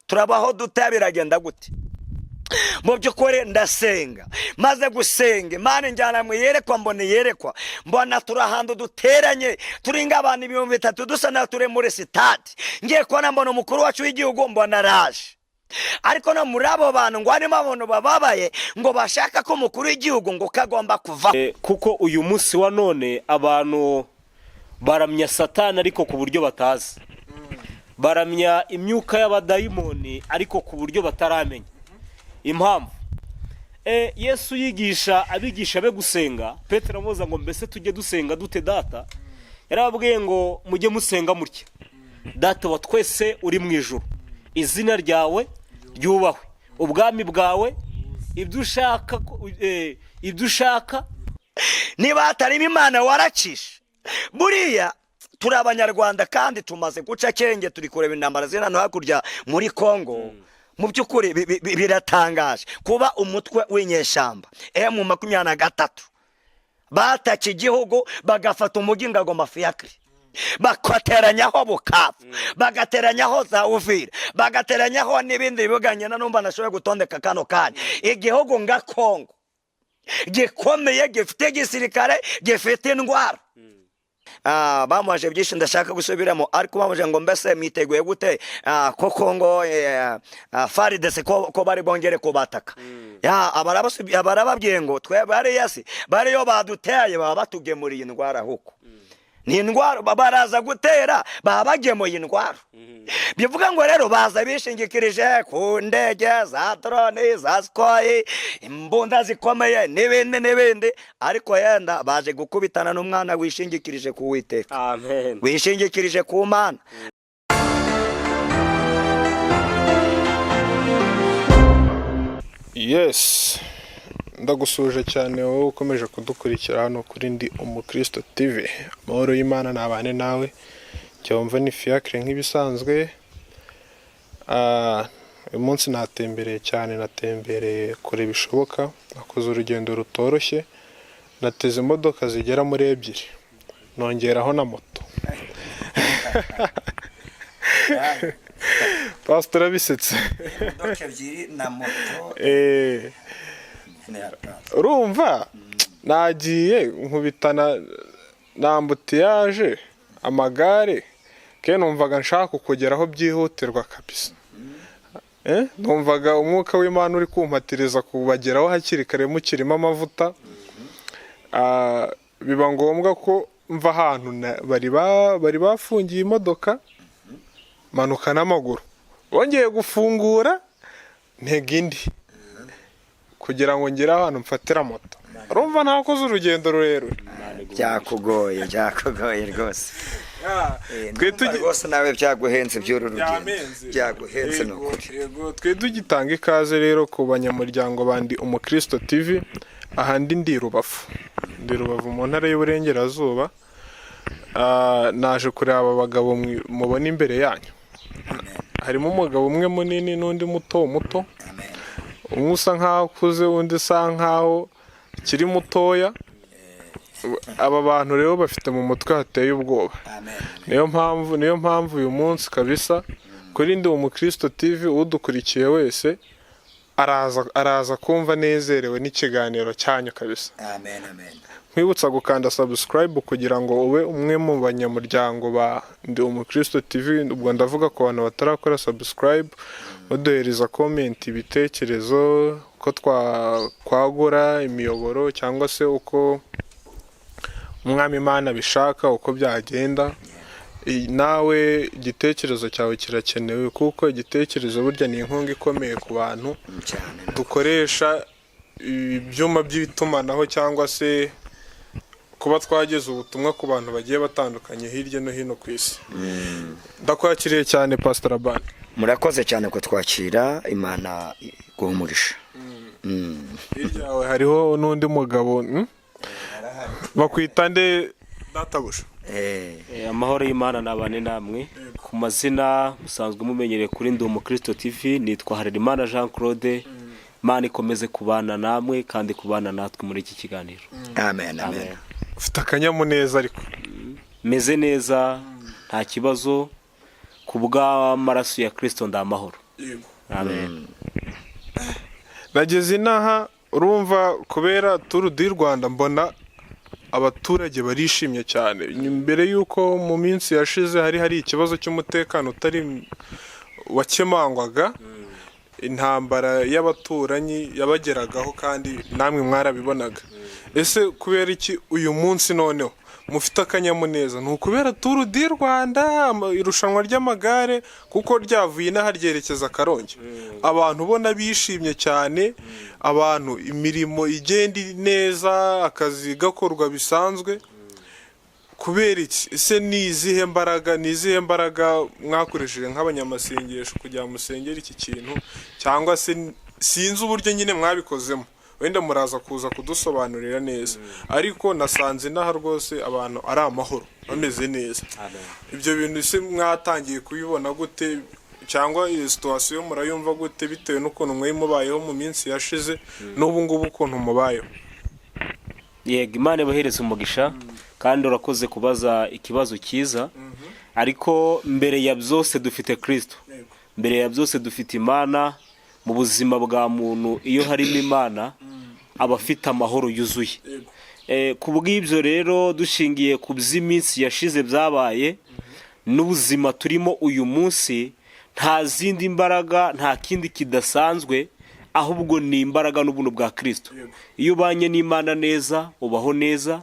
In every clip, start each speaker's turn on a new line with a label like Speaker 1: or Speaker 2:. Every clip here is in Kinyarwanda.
Speaker 1: turabaho dute biragenda gute? Mu by'ukuri ndasenga, maze gusenga Imana injyana mu yerekwa, mbona yerekwa, mbona turi ahantu duteranye turi nk'abantu 3,000 dusa na turi muri sitade. Ngiye kubona mbona umukuru wacu w'igihugu, mbona araje. Ariko no muri abo bantu ngo harimo abantu bababaye ngo bashaka ko umukuru w'igihugu ngo kagomba kuva,
Speaker 2: kuko uyu munsi wa none abantu baramya Satani ariko ku buryo batazi, baramya imyuka y'abadayimoni ariko ku buryo bataramenya impamvu. Yesu yigisha abigisha be gusenga. Petero amubaza ngo mbese tujye dusenga dute data? Yarababwiye ngo mujye musenga mutya: Data wa twese uri mu ijuru, izina ryawe ryubahwe, ubwami bwawe, ibyo ushaka.
Speaker 1: Niba hatarimo Imana waracisha. Buriya turi abanyarwanda kandi tumaze guca kenge, turi kureba intambara zina hano hakurya muri Kongo. Mu by'ukuri biratangaje kuba umutwe w'inyeshamba M23 bataka igihugu, bagafata umujyi ngo Mafiyakire, bakateranyaho Bukavu, bagateranyaho za Uvira, bagateranyaho n'ibindi bibuganye na numva nashoboye gutondeka kano kanya. Igihugu nga Kongo gikomeye, gifite gisirikare, gifite indwara. Bamuhaje byinshi ndashaka gusubiramo, ariko bamuhaje ngo mbese mwiteguye gute ko Kongo FARDC ko bari bongere kubataka. Abarababwiye ngo twe bariyo baduteye baba batugemuriye indwara huko. Ni indwara baraza gutera, baba bagemuye indwara. Bivuga ngo rero baza bishingikirije ku ndege za drone, za Sukhoi, imbunda zikomeye n'ibindi, ariko yenda baje gukubitana n'umwana wishingikirije ku Uwiteka.
Speaker 2: Amen.
Speaker 1: Wishingikirije ku Mana.
Speaker 3: Yes, ndagusuje cyane wowe ukomeje kudukurikira hano kuri Ndi Umukristo TV. Amahoro y'Imana nabane nawe. Cyumva ni Fiacre nk'ibisanzwe. Uyu munsi natembereye cyane, natembereye kure bishoboka, nakoze urugendo rutoroshye, nateze imodoka zigera muri 2, nongeraho na moto. Pastor bisetse.
Speaker 1: Imodoka 2 na moto.
Speaker 3: Urumva nagiye nkubitana na ambutiyaje, amagare ke numvaga nshaka kugeraho byihutirwa kabisa. Numvaga umwuka w'Imana uri kumpatiriza kubageraho hakiri kare mukirimo amavuta. Biba ngombwa ko mva ahantu bari bafungiye imodoka, manuka n'amaguru, bongeye gufungura ntega indi kugira ngo ngere ahantu mfatira moto. Urumva nakoze urugendo rurerure.
Speaker 1: Byakugoye rwose. Rwose nawe byaguhenze by'uru rugendo. Byaguhenze n'ukuri.
Speaker 3: Twe tugitanga ikaze rero ku banyamuryango bandi Umukristo TV. Ahandi ndi Rubavu mu ntara y'Uburengerazuba. Naje kureba aba bagabo mubona imbere yanyu. Harimo umugabo umwe munini n'undi muto. Umwe usa nkaho akuze, undi usa nkaho kiri mutoya. Aba bantu rero bafite mu mutwe hateye ubwoba. Niyo mpamvu uyu munsi kabisa kuri Ndi Umukristo TV udukurikiye wese araza kumva nezerewe n'ikiganiro cyanyu kabisa.
Speaker 1: Amen.
Speaker 3: Nkwibutsa gukanda subscribe kugira ngo ube umwe mu banyamuryango ba Ndi Umukristo TV. Ubwo ndavuga ku bantu batarakora subscribe, muduhereza comment, ibitekerezo ko twagura imiyoboro cyangwa se uko Umwami Imana bishaka uko byagenda. Nawe igitekerezo cyawe kirakenewe, kuko igitekerezo burya ni inkunga ikomeye ku bantu dukoresha ibyuma by'itumanaho cyangwa se kuba twageza ubutumwa ku bantu bagiye batandukanye hirya no hino ku isi. Ndakwakiriye cyane Pastor Abani.
Speaker 1: Murakoze cyane ko twakira, Imana guhumurisha.
Speaker 3: Hirya yawe hariho n'undi mugabo bakwita nde databuja?
Speaker 2: Amahoro y'Imana nabane namwe. Ku mazina musanzwe mumenyereye kuri Ndi Umukristo TV, nitwa Harerimana Jean Claude. Imana ikomeze kubana namwe kandi kubana natwe muri iki kiganiro.
Speaker 1: Amen.
Speaker 3: Ufite akanyamuneza ariko?
Speaker 2: Meze neza, nta kibazo, ku bw'amaraso ya Kristo ndamahoro. amen.
Speaker 3: nageze inaha urumva kubera turu di Rwanda mbona abaturage barishimye cyane mbere y'uko mu minsi yashize hari ikibazo cy'umutekano utari wakemangwaga intambara y'abaturanyi yabageragaho kandi namwe mwarabibonaga ese kubera iki uyu munsi noneho mufite akanyamuneza ni ukubera turu di Rwanda irushanwa ry'amagare kuko ryavuye inaha ryerekeza Karongi abantu ubona bishimye cyane abantu imirimo igenda neza akazi gakorwa bisanzwe kubera iki ese ni izihe mbaraga mwakoresheje nk'abanyamasengesho kugira ngo musengere iki kintu cyangwa se sinzi uburyo nyine mwabikozemo wenda muraza kuza kudusobanurira neza ariko nasanze inaha rwose abantu ari amahoro bameze neza ibyo bintu se mwatangiye kubibona gute cyangwa iyi situation murayumva gute bitewe n'ukuntu mwe mubayeho mu minsi yashize n'ubu ngubu ukuntu mubayeho
Speaker 2: yego Imana ibahereze umugisha kandi urakoze kubaza ikibazo cyiza ariko mbere ya byose dufite Kristo mbere ya byose dufite Imana mu buzima bwa muntu iyo harimo Imana aba afite amahoro yuzuye ku bw'ibyo rero dushingiye ku by'iminsi yashize byabaye n'ubuzima turimo uyu munsi nta zindi mbaraga nta kindi kidasanzwe ahubwo ni imbaraga n'ubuntu bwa Kristo iyo ubanye n'Imana neza ubaho neza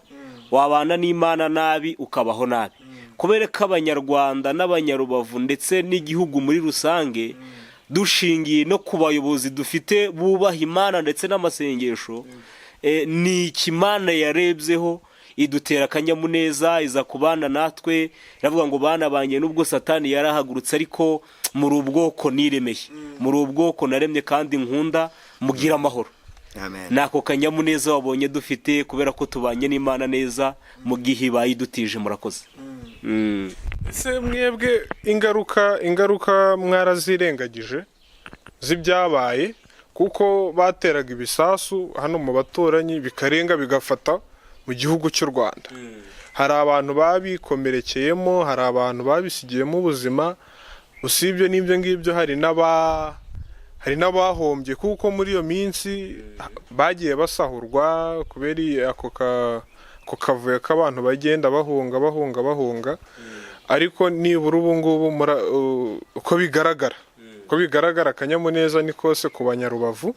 Speaker 2: wabana n'Imana nabi ukabaho nabi kubera ko abanyarwanda n'abanyarubavu ndetse n'igihugu muri rusange dushingiye no ku bayobozi dufite bubaha Imana ndetse n'amasengesho ni ikimana yarebyeho idutera akanyamuneza iza kubana natwe iravuga ngo bana banye nubwo Satani yarahagurutse ariko muri ubwoko niremeye muri ubwoko naremye kandi nkunda mugira amahoro nako kanyamuneza wabonye dufite kubera ko tubanye n'Imana neza mu gihe bayidutije murakoze
Speaker 3: ese mwebwe ingaruka mwarazirengagije z'ibyabaye kuko bateraga ibisasu hano mu baturanyi bikarenga bigafata mu gihugu cy'u Rwanda hari abantu babikomerekeyemo hari abantu babisigiyemo ubuzima usibye n'ibyo ngibyo hari n'abahombye kuko muri iyo minsi bagiye basahurwa kubera ako kavuyo k'abantu bagenda bahunga ariko nibura ubu ngubu uko bigaragara akanyamuneza ni kose ku banyarubavu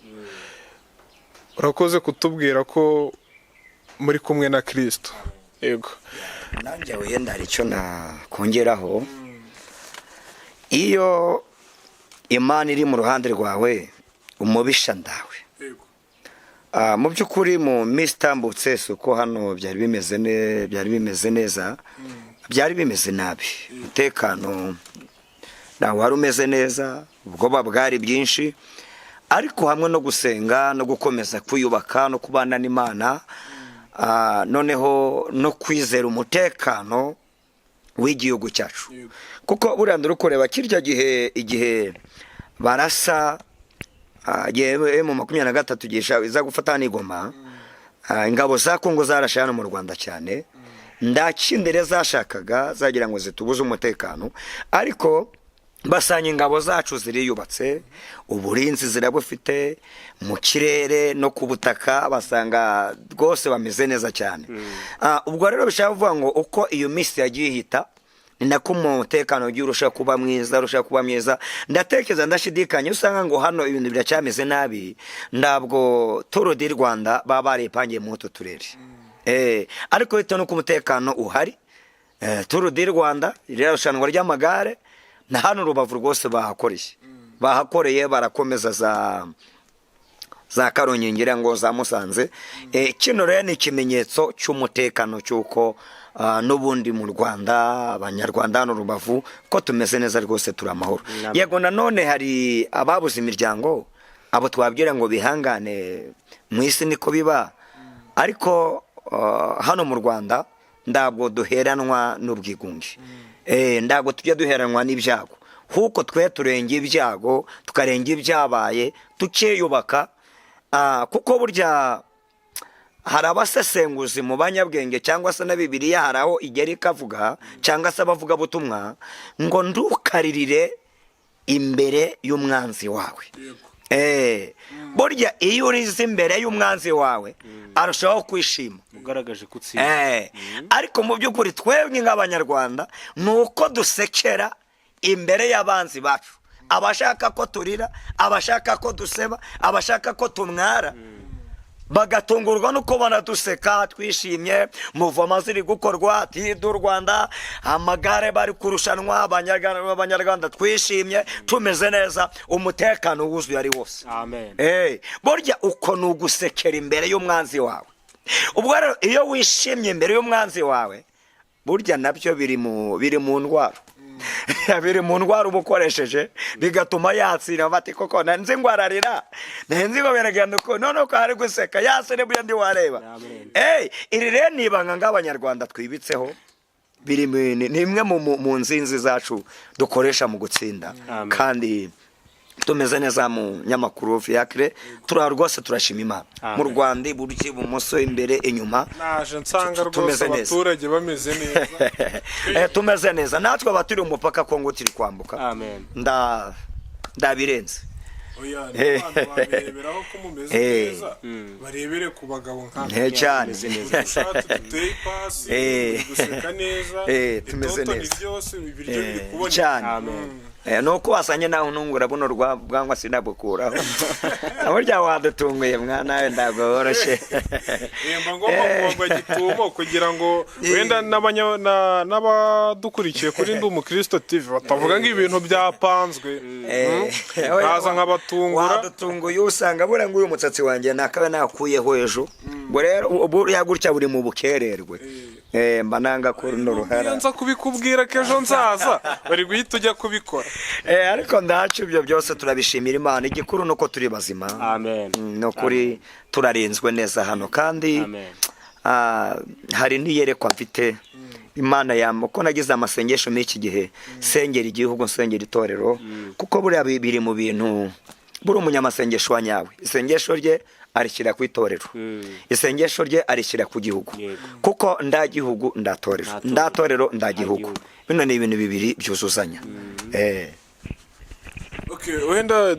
Speaker 3: urakoze kutubwira ko muri kumwe na Kristo yego
Speaker 1: nanjye wenda hari icyo nakongeraho iyo Imana iri mu ruhande rwawe umubisha ndawe mu by'ukuri mu minsi itambutse uko hano byari bimeze neza byari bimeze nabi umutekano ntawe wari umeze neza ubwoba bwari bwinshi ariko hamwe no gusenga no gukomeza kwiyubaka no kubana n'Imana noneho no kwizera umutekano w'igihugu cyacu kuko buriya ndurukoreba kirya igihe barasa yewe mu 23 gisha iza gufata n'igoma ingabo za Kongo zarashana mu Rwanda cyane ndakindere zashakaga zagira ngo zitubuze umutekano ariko basanye ingabo zacu ziriyubatse uburinzi zirabufite mu kirere no ku butaka basanga rwose bameze neza cyane ubwo rero bishaka kuvuga ngo uko iyo minsi yagiye ihita ni nako umutekano ugiye urushaho kuba mwiza ndatekereza ndashidikanya usanga ngo hano ibintu biracyameze nabi ndabwo Tour du Rwanda baba baripangiye mu utu turere ariko bitewe n'uko umutekano uhari Tour du Rwanda irushanwa ry'amagare na hano Rubavu rwose bahakoreye barakomeza za Karongi ngira ngo za Musanze kino rero ni ikimenyetso cy'umutekano cy'uko n'ubundi mu Rwanda abanyarwanda hano Rubavu ko tumeze neza rwose turi amahoro yego nanone hari ababuze imiryango abo twabwira ngo bihangane mu isi niko biba ariko hano mu Rwanda ndabwo duheranwa n'ubwigunge ndago tujya duheranwa n'ibyago huko twe turenge ibyago tukarenge ibyabaye tukeyubaka kuko burya hari abasesenguzi mu banyabwenge cyangwa se na Bibiliya haraho igeri kavuga cyangwa se abavuga butumwa ngo ndukaririre imbere y'umwanzi wawe. Burya iyo urize imbere y'umwanzi wawe arushaho kwishima,
Speaker 2: ugaragaje kutsinda.
Speaker 1: ariko mu by'ukuri twebwe nk'abanyarwanda ni uko dusekera imbere y'abanzi bacu, abashaka ko turira, abashaka ko duseba, abashaka ko tumwara, bagatungurwa nuko banaduseka twishimye, muvoma ziri gukorwa, tidu Rwanda, amagare bari kurushanwa, abanyarwanda twishimye tumeze neza, umutekano wuzuye ari wose.
Speaker 2: Amen.
Speaker 1: Burya uko ni ugusekera imbere y'umwanzi wawe. Ubwo rero iyo wishimye imbere y'umwanzi wawe, burya nabyo biri mu ndwara. Biri mu ndwara uba ukoresheje bigatuma yatsira, bati koko nanze ngwararira, nanze ngo biragenda uko none ko hari guseka yasire buya ndi wareba. Iri rero ni ibanga ng'abanyarwanda twibitseho, biri ni imwe mu nzinzi zacu dukoresha mu gutsinda. Kandi tumeze neza mu nyamakuru Fiacre, turara rwose turashima Imana. Mu Rwanda iburyo ibumoso imbere inyuma
Speaker 3: naje nsanga rwose abaturage bameze neza.
Speaker 1: Tumeze neza natwe abaturi umupaka Kongo turi kwambuka.
Speaker 2: Amen.
Speaker 1: Ndabirenze.
Speaker 3: Oya, n'abantu bareberaho ko mumeze neza, barebere ku bagabo nk'abo
Speaker 1: cyane.
Speaker 3: Ushaka tuteye pasi, guseka neza,
Speaker 1: tumeze neza
Speaker 3: byose ibiryo biri kubona
Speaker 1: cyane. Nuko wasanye naho ntungura buno bwangwa sinabukuraho. Burya wadutunguye mwana we ntabwo woroshye.
Speaker 3: Mba ngomba kuba gitumo kugira ngo wenda n'abadukurikiye kuri Ndi Umukristo TV batavuga ngo ibintu byapanzwe. Haza nk'abatungura.
Speaker 1: Wadutunguye usanga buriya ngo uyu mutsatsi wanjye nakabe nakuyeho ejo. Ngo rero buriya gutya buri mu bukererwe. Mba nanga ko runo ruhara.
Speaker 3: Nza kubikubwira ko ejo nzaza bari guhita ujya kubikora.
Speaker 1: Ariko ndacu ibyo byose turabishimira Imana, igikuru nuko turi bazima.
Speaker 2: Amen.
Speaker 1: No kuri turarinzwe neza hano kandi hari niyerekwa mfite Imana ko nagize amasengesho m'iki gihe, sengera igihugu, sengera itorero, kuko buriya biri mu bintu buri umunyamasengesho wa nyawe. Isengesho rye arishyira ku itorero, isengesho rye arishyira ku gihugu, kuko ndagihugu ndatorero, ndatorero ndagihugu. Bino ni ibintu bibiri byuzuzanya.
Speaker 3: Wenda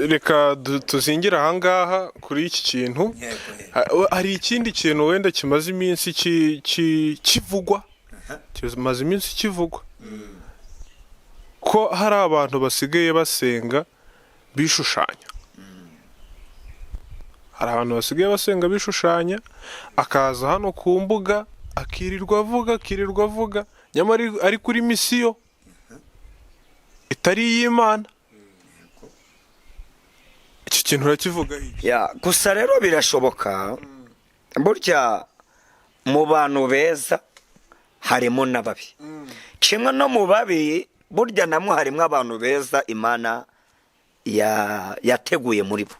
Speaker 3: reka tuzingira ahangaha kuri iki kintu. Hari ikindi kintu wenda kimaze iminsi kivugwa, kimaze iminsi kivugwa ko hari abantu basigaye basenga bishushanya. Hari abantu basigaye basenga bishushanya, akaza hano ku mbuga akirirwa avuga nyamara ari kuri misiyo itari iy'Imana. Iki kintu urakivuga iki?
Speaker 1: Gusa rero birashoboka, burya mu bantu beza harimo n'ababi, kimwe no mu babi burya namwe harimo abantu beza Imana yateguye muri bo.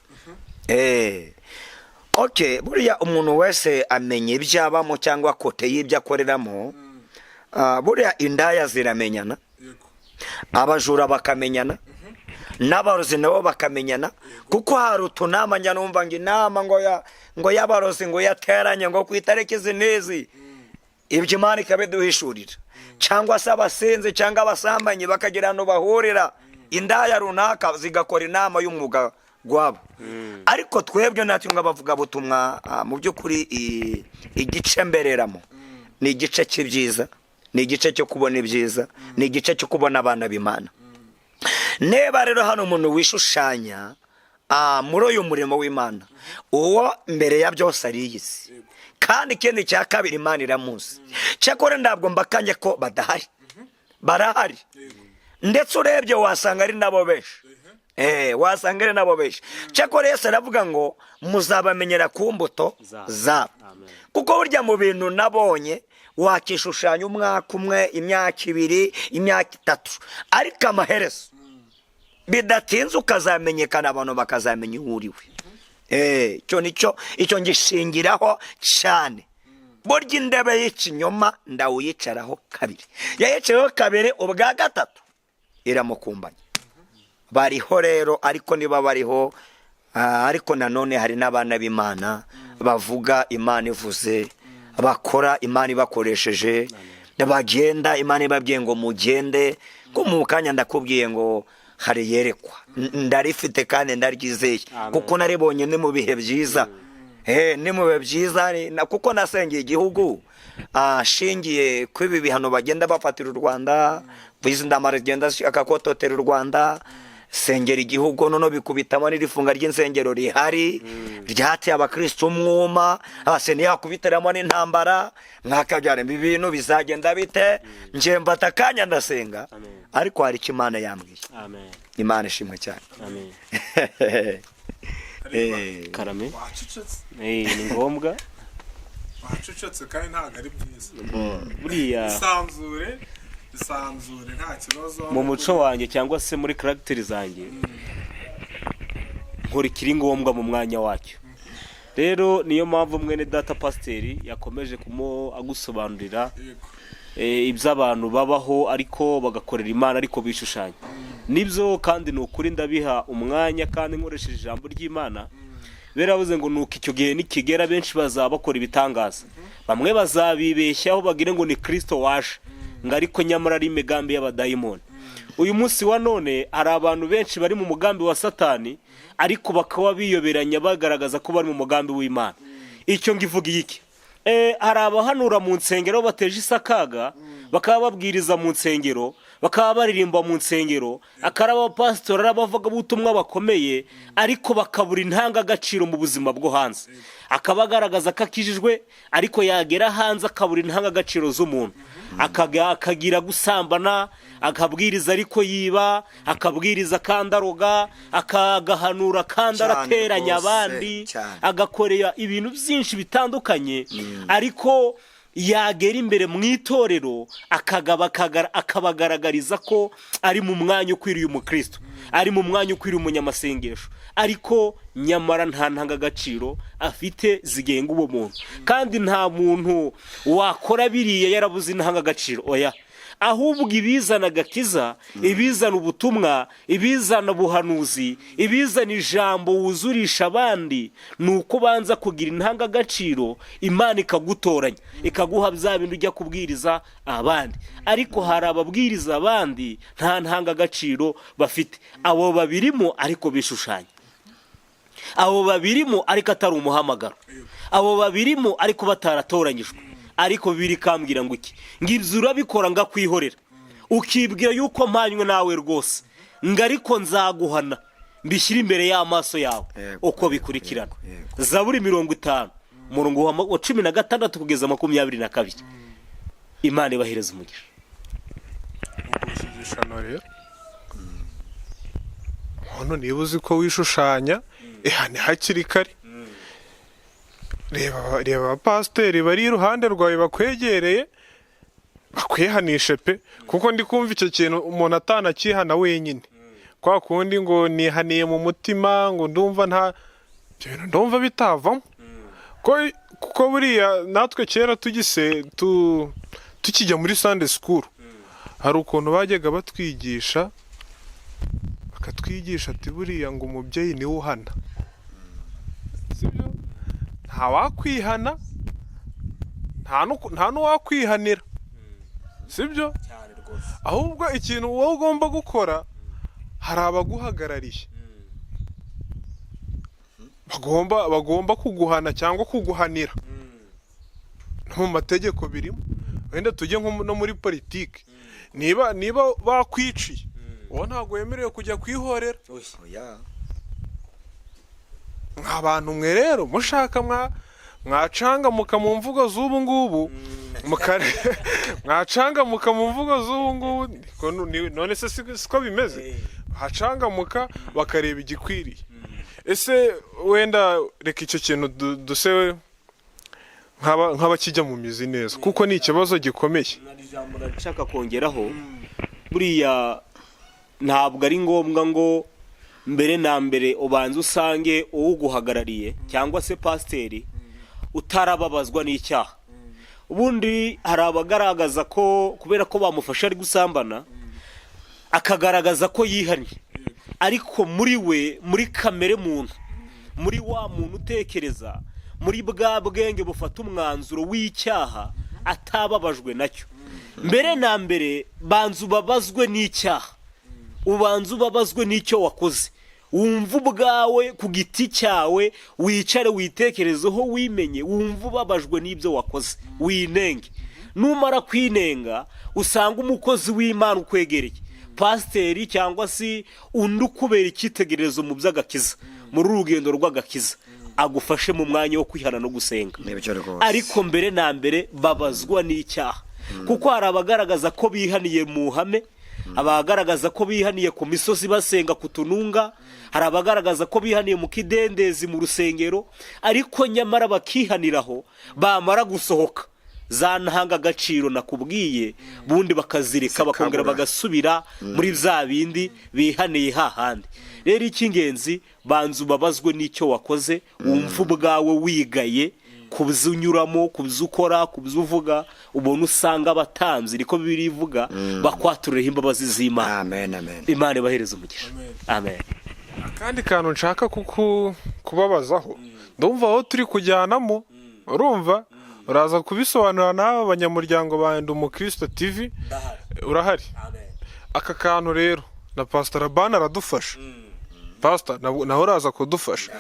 Speaker 1: Buriya umuntu wese amenya ibyabamo cyangwa kote y'ibyo akoreramo. Buriya indaya ziramenyana, abajura bakamenyana, n'abarozi nabo bakamenyana, kuko hari utunama njya numva ngo inama ngo y'abarozi ngo yateranye ngo ku itariki izi n'izi, ibyo Imana ikabiduhishurira. Cyangwa se abasinzi cyangwa abasambanyi bakagira ahantu bahurira, indaya runaka zigakora inama y'umwuga gwabo. Ariko twebwe natwe nk'abavuga butumwa, mu by'ukuri igice mbereramo ni igice cy'ibyiza, ni igice cyo kubona ibyiza, ni igice cyo kubona abana b'Imana. Neba rero hano umuntu wishushanya muri uyu murimo w'Imana, uwo mbere ya byose ari iy'isi, kandi ikindi cya kabiri Imana iramuzi. Cyakora ntabwo mbakanye ko badahari, barahari, ndetse urebye wasanga ari nabo benshi. Wasanga ari nabo benshi. Cyakora Yesu aravuga ngo muzabamenyera ku mbuto zabo, kuko burya mu bintu nabonye wakishushanya umwaka umwe, imyaka ibiri, imyaka itatu, ariko amaherezo bidatinze ukazamenyekana, abantu bakazamenya uwo uriwe. Icyo ngishingiraho cyane. Burya indebe y'ikinyoma ndawuyicaraho kabiri, yayicayeho kabiri, ubwa gatatu iramukumbanya. Bariho rero, ariko niba bariho, ariko nanone hari n'abana b'Imana bavuga Imana ivuze, bakora Imana ibakoresheje, bagenda Imana ibabwiye ngo mugende. Ko mu kanya ndakubwiye ngo hari yerekwa ndarifite kandi ndaryizeye
Speaker 2: Amen.
Speaker 1: kuko naribonye ni mu bihe byiza ni mu bihe byiza kuko nasengeye igihugu ashingiye ku ibi bihano bagenda bafatira u Rwanda izi ndamara zigenda zishaka kototera u Rwanda sengera igihugu noneho bikubitamo n'irifunga ry'insengero rihari ryateye abakristo umwuma abaseni yakubiteramo n'intambara mwakabyara ibintu bizagenda bite nje mbata kanya ndasenga ariko hari icyo Imana yambwiye.
Speaker 2: Amen.
Speaker 1: Imana ishimwe cyane.
Speaker 2: Amen.
Speaker 3: karame
Speaker 4: wacecetse
Speaker 2: ni ngombwa
Speaker 4: wacecetse kandi ntabwo ari byiza
Speaker 2: buriya
Speaker 4: isanzure nta kibazo
Speaker 2: mu muco wanjye cyangwa se muri karagiteri zanjye nkora ikiri ngombwa mu mwanya wacyo. Rero niyo mpamvu mwene data pasiteri yakomeje agusobanurira iby'abantu babaho ariko bagakorera Imana ariko bishushanya nibyo kandi ni ukuri ndabiha umwanya kandi nkoresheje ijambo ry'Imana. Beravuze ngo nuko icyo gihe nikigera benshi bazaba bakora ibitangaza, bamwe bazabibeshyaho bagire ngo ni Kristo waje ngo ariko nyamara ari imigambi y'abadayimoni. Uyu munsi wa none hari abantu benshi bari mu mugambi wa Satani ariko bakaba biyoberanya bagaragaza ko bari mu mugambi w'Imana. Icyo ngivuga iki? Hari abahanura mu nsengero bateje isakaga bakaba babwiriza mu nsengero bakaba baririmba mu nsengero akaraba pastor abavuga butumwa bakomeye ariko bakabura intangagaciro mu buzima bwo hanze, akabagaragaza kakijijwe ariko yagera hanze akabura intangagaciro z'umuntu, akagira gusambana, akabwiriza ariko yiba, akabwiriza kandaroga, akagahanura kandarateranya abandi, agakorera ibintu byinshi bitandukanye ariko yagera imbere mu itorero akabagaragariza ko ari mu mwanya ukwiriye umukristo, ari mu mwanya ukwiriye umunyamasengesho ariko nyamara nta ntangagaciro afite zigenga uwo muntu. Kandi nta muntu wakora biriya yarabuze intangagaciro, oya, ahubwo ibizana agakiza, ibizana ubutumwa, ibizana ubuhanuzi, ibizana ijambo wuzurisha abandi ni uko banza kugira intangagaciro, Imana ikagutoranya ikaguha bya bintu ujya kubwiriza abandi. Ariko hari ababwiriza abandi nta ntangagaciro bafite, abo babirimo ariko bishushanya, abo babirimo ariko atari umuhamagaro, abo babirimo ariko bataratoranyijwe. Ariko biri kambwira ngo iki ngibyo urabikora ngakwihorera ukibwira yuko mpanywe nawe rwose ngo ariko nzaguhana mbishyira imbere y'amaso yawe uko bikurikirana. Zaburi 50 umurongo wa 16 kugeza 22. Imana ibahereza umugisha.
Speaker 3: Umushishano rero hano niba uzi ko wishushanya ni hakiri kare. Reba abapasiteri bari iruhande rwawe bakwegereye bakwihanishe pe, kuko ndi kumva icyo kintu umuntu atanakihana wenyine kwa kundi ngo nihaniye mu mutima ngo ndumva ndumva bitavamo kuko buriya natwe kera tukijya muri Sunday school hari ukuntu bajyaga batwigisha bakatwigisha ati buriya ngo umubyeyi niwe uhana, sibyo? Nta wakwihana nta n'uwakwihanira, sibyo? Ahubwo ikintu wowe ugomba gukora hari abaguhagarariye bagomba kuguhana cyangwa kuguhanira. No mu mategeko birimo, wenda tujye no muri politiki, niba bakwiciye uwo ntabwo wemerewe kujya kwihorera. Nk'abantu mwe rero mushaka mwacangamuka mu mvugo z'ubu ngubu mwacangamuka mu mvugo z'ubu ngubu none se siko bimeze, hacangamuka bakareba igikwiriye. Ese wenda reka icyo kintu duse nk'abakijya mu mizi neza kuko ni ikibazo gikomeye.
Speaker 2: Nshaka kongeraho buriya ntabwo ari ngombwa ngo mbere na mbere ubanza usange uwuguhagarariye cyangwa se pasiteri utarababazwa n'icyaha. Ubundi hari abagaragaza ko kubera ko bamufasha ari gusambana akagaragaza ko yihannye, ariko muri we, muri kamere muntu, muri wa muntu utekereza, muri bwa bwenge bufata umwanzuro w'icyaha atababajwe nacyo. Mbere na mbere banza ubabazwe n'icyaha ubanza ubabazwe n'icyo wakoze, wumva ubwawe ku giti cyawe, wicare witekerezeho, wimenye, wumva ubabajwe n'ibyo wakoze, winenge. Numara kwinenga usanga umukozi w'Imana ukwegereye, pasiteri cyangwa se undi ukubera icyitegererezo mu by'agakiza, muri urugendo rw'agakiza, agufashe mu mwanya wo kwihana no gusenga. Ariko mbere na mbere babazwa n'icyaha, kuko hari abagaragaza ko bihaniye mu hame, abagaragaza ko bihaniye ku misozi basenga ku tununga, hari abagaragaza ko bihaniye mu kidendezi mu rusengero, ariko nyamara bakihaniraho, bamara gusohoka za ntanga agaciro nakubwiye, bundi bakazirika bakongera bagasubira muri bya bindi bihaniye hahandi. Rero icy'ingenzi, banza ubabazwe n'icyo wakoze, wumva ubwawe wigaye kubyo unyuramo, kubyo ukora, kubyo uvuga, ubona usanga abatambyi, niko Bibiliya ivuga, bakwaturireho imbabazi z'Imana.
Speaker 1: Amen.
Speaker 2: Imana ibahereze umugisha. Amen.
Speaker 3: Akandi kantu nshaka kubabazaho, ndumva aho turi kujyanamo, urumva uraza kubisobanura nawe abanyamuryango ba Ndi Umukristo TV urahari. Aka kantu rero na Pastor Laban aradufasha, Pastor naho uraza kudufasha.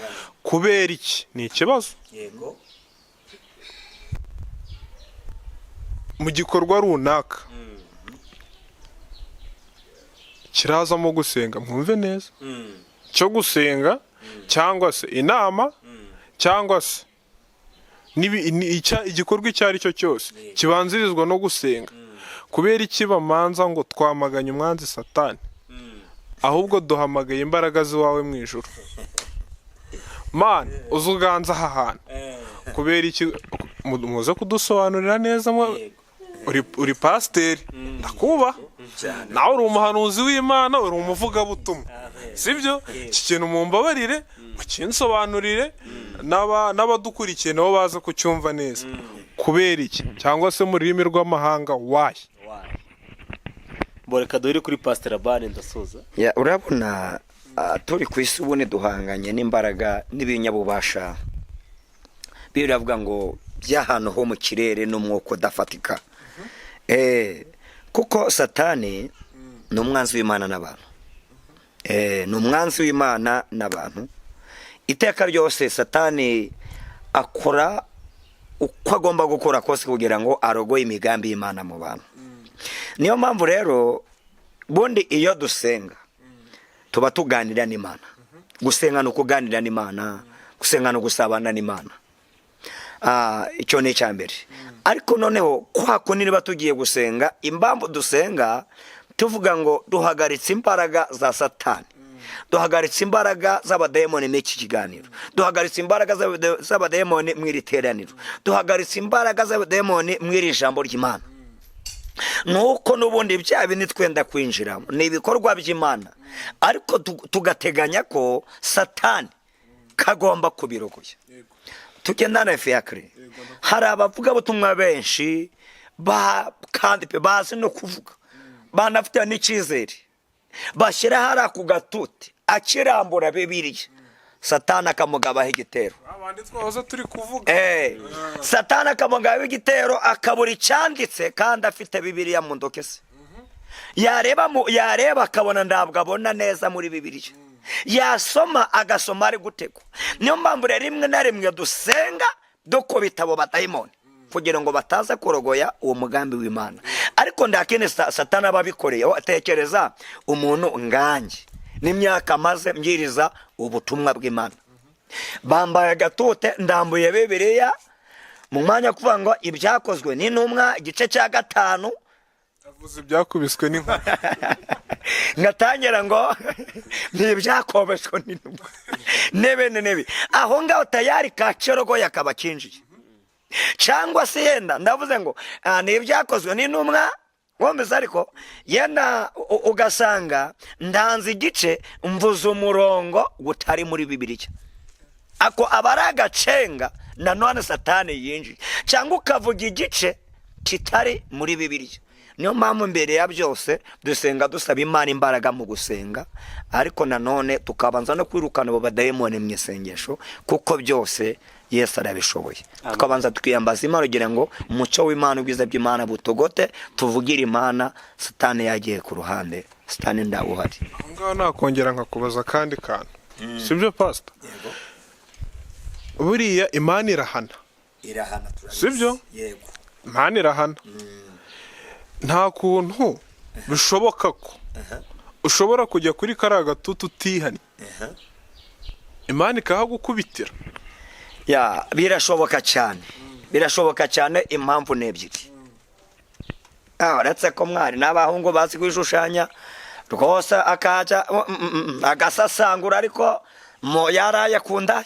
Speaker 3: Kubera iki? Ni ikibazo mu gikorwa runaka kirazamo gusenga, mwumve neza, cyo gusenga cyangwa se inama cyangwa se igikorwa icyo ari cyo cyose kibanzirizwa no gusenga. Kubera iki bamanza ngo twamaganye umwanzi Satani, ahubwo duhamagaye imbaraga z'iwawe mu ijuru? Man, uzuganza aha hantu kubera iki? Muze kudusobanurira neza. Uri pasiteri, ndakubaha, nawe uri umuhanuzi w'Imana, uri umuvugabutumwa, sibyo? Iki kintu mumbabarire mukinsobanurire, n'abadukurikiye nabo baza kucyumva neza. Kubera iki? Cyangwa se mu rurimi rw'amahanga, why?
Speaker 2: Boreka dore kuri Pastor Laban ndasoza.
Speaker 1: Urabona, turi ku isi ubone duhanganye n'imbaraga n'ibinyabubasha. Bibiliya iravuga ngo by'ahantu ho mu kirere n'umwuka udafatika. Kuko Satani ni umwanzi w'Imana n'abantu. Ni umwanzi w'Imana n'abantu. Iteka ryose Satani akora uko agomba gukora kose kugira ngo arogoye imigambi y'Imana mu bantu. Niyo mpamvu rero bundi iyo dusenga tuba tuganira n'Imana. Gusenga no kuganira n'Imana, gusenga no gusabana n'Imana. Icyo ni icyambere. Ariko noneho kwako niba tugiye gusenga, impamvu dusenga tuvuga ngo duhagaritse imbaraga za Satani, duhagaritse imbaraga z'abadayimoni n'iki kiganiro, duhagaritse imbaraga z'abadayimoni mw'iri teraniro, duhagaritse imbaraga z'abadayimoni mw'iri jambo ry'Imana. Nuko n'ubundi bya bintu twenda kwinjiramo ni ibikorwa by'Imana, ariko tugateganya ko Satani kagomba kubirogoya. Tugendana fiakre, hari abavuga butumwa benshi kandi bazi no kuvuga, banafite n'ikizere, bashyira hari ku gatuti akirambura Bibiliya, Satani akamugabaho igitero.
Speaker 3: Abandi twahoze turi kuvuga,
Speaker 1: Satani akamugabaho igitero, akabura icyanditse kandi afite Bibiliya mu ndoke ze. Yareba akabona ntabwo abona neza muri Bibiliya, yasoma agasoma ari gutegwa. Niyo mpamvu rero rimwe na rimwe dusenga dukubita abo badayimoni kugira ngo bataza kurogoya uwo mugambi w'Imana. Ariko ndakene Satani ababikoreye. Tekereza umuntu nganjye n'imyaka maze mbwiriza ubutumwa bw'Imana, bambaye agatote, ndambuye Bibiliya mu mwanya kuvuga ngo ibyakozwe n'intumwa igice cya 5,
Speaker 3: avuze ibyakubiswe n'inkuba,
Speaker 1: ngatangira ngo ntibyakobeshwe n'intumwa nebe aho ngaho tayari kacerogo yakaba kinjiye. Cyangwa se yenda ndavuze ngo n'ibyakozwe n'intumwa womeze, ariko yenda ugasanga ndanze igice mvuze umurongo gutari muri Bibiliya, ako abaragacenga nanone Satani yinjiye, cyangwa ukavuga igice kitari muri Bibiliya. Niyo mpamvu mbere ya byose dusenga dusaba Imana imbaraga mu gusenga, ariko nanone tukabanza no kwirukana abo badayimoni mu isengesho, kuko byose Yesu arabishoboye. Tukabanza tukiyambaza Imana kugira ngo umucyo w'Imana, ubwiza bw'Imana butogote, tuvugire Imana, Satani yagiye ku ruhande. satani ndawuhari.
Speaker 3: aho ngaho nakongera nkakubaza akandi kantu sibyo pastor? buriya imana irahana sibyo?
Speaker 1: Yego.
Speaker 3: imana irahana. nta kuntu bishoboka ko ushobora kujya kuri kariya gatutu utihanye imana ikahagukubitira.
Speaker 1: Ya birashoboka cyane, birashoboka cyane. Impamvu ni ebyiri. Uretse ko mwari n'abahungu bazi kwishushanya rwose akaja agasasangura, ariko yaraye kundaya,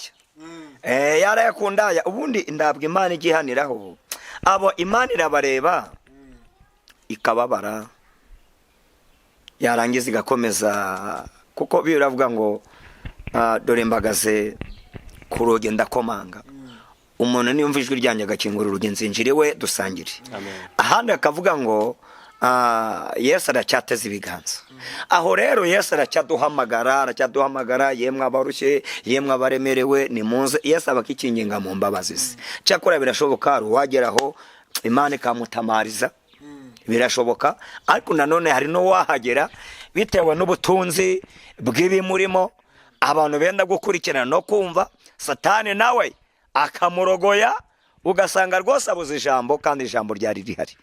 Speaker 1: yaraye kundaya. Ubundi ndabwo imana igihaniraho abo imana irabareba ikababara, yarangiza igakomeza, kuko biravuga ngo dore mbagaze ku rugi ndakomanga, umuntu niyumva ijwi ryanjye agakingura urugi nzinjire we dusangire. Ahandi akavuga ngo Yesu aracyateze ibiganza. Aho rero Yesu aracyaduhamagara, yemwe abarushye, yemwe abaremerewe, nimuze. Yesu abakikinginga mu mbabazi ze. Cyakora birashoboka ruwageraho imana ikamutamariza, birashoboka. Ariko nanone hari no wahagera bitewe n'ubutunzi bw'ibimurimo, abantu benda gukurikirana no kumva, satani nawe akamurogoya, ugasanga rwose abuze ijambo kandi ijambo ryari rihari.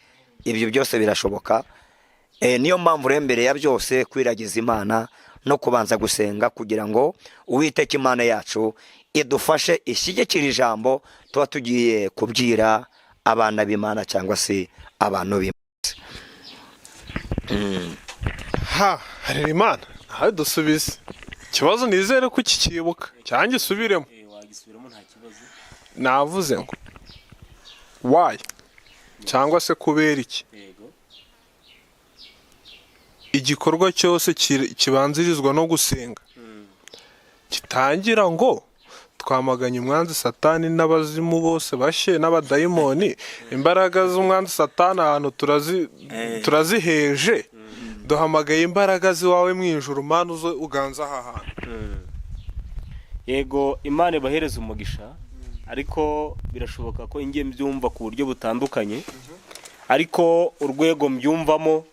Speaker 1: Ibyo byose birashoboka. Niyo mpamvu mbere ya byose kwiragiza imana no kubanza gusenga, kugira ngo Uwiteka imana yacu idufashe ishyigikira ijambo tuba tugiye kubwira abana b'Imana cyangwa se abantu b'Imana.
Speaker 3: Harera imana nawe dusubize ikibazo, nizere ko ukikibuka cyangwa isubiremo. navuze ngo why cyangwa se kubera iki igikorwa cyose kibanzirizwa no gusenga kitangira ngo twamaganye umwanzi satani n'abazimu bose bashye n'abadayimoni, imbaraga z'umwanzi satani ahantu turaziheje, duhamagaye imbaraga ziwawe mu ijuru, mana uzo uganza aha hantu.
Speaker 2: Yego, imana ibahereza umugisha, ariko birashoboka ko ingiye mbyumva ku buryo butandukanye, ariko urwego mbyumvamo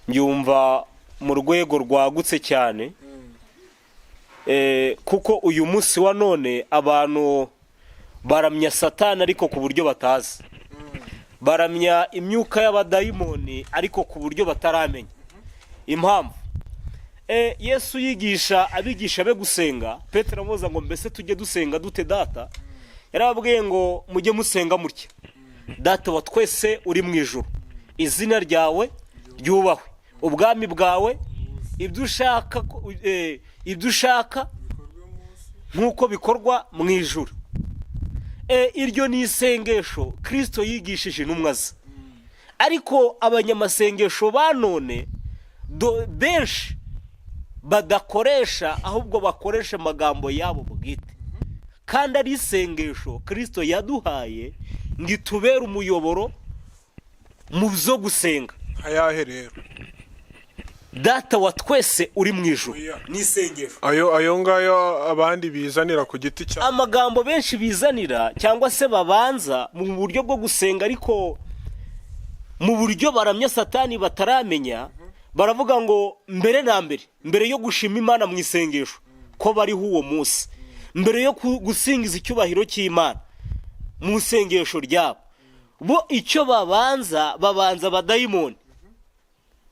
Speaker 2: mbyumva mu rwego rwagutse cyane, kuko uyu munsi wa none abantu baramya satani ariko ku buryo batazi, baramya imyuka y'abadayimoni ariko ku buryo bataramenya impamvu. Yesu yigisha abigisha be gusenga. Petero amubaza ngo mbese tujye dusenga dute data? Yarababwiye ngo mujye musenga mutya: data wa twese uri mu ijuru, izina ryawe ryubahwe, ubwami bwawe, ibyo ushaka nk'uko bikorwa mu ijuru. Iryo ni isengesho Kristo yigishije intumwa ze, ariko abanyamasengesho ba none benshi badakoresha, ahubwo bakoresha amagambo yabo bwite, kandi ari isengesho Kristo yaduhaye ngo itubere umuyoboro mu byo gusenga.
Speaker 3: Ayahe rero?
Speaker 2: Data wa twese uri mu ijuru ni isengesho.
Speaker 3: Ayo ngayo abandi bizanira ku giti cyabo,
Speaker 2: amagambo benshi bizanira cyangwa se babanza mu buryo bwo gusenga, ariko mu buryo baramya satani bataramenya. Baravuga ngo mbere na mbere yo gushima imana mu isengesho ko bariho uwo munsi, mbere yo gusingiza icyubahiro cy'Imana mu isengesho ryabo, bo icyo babanza abadayimoni,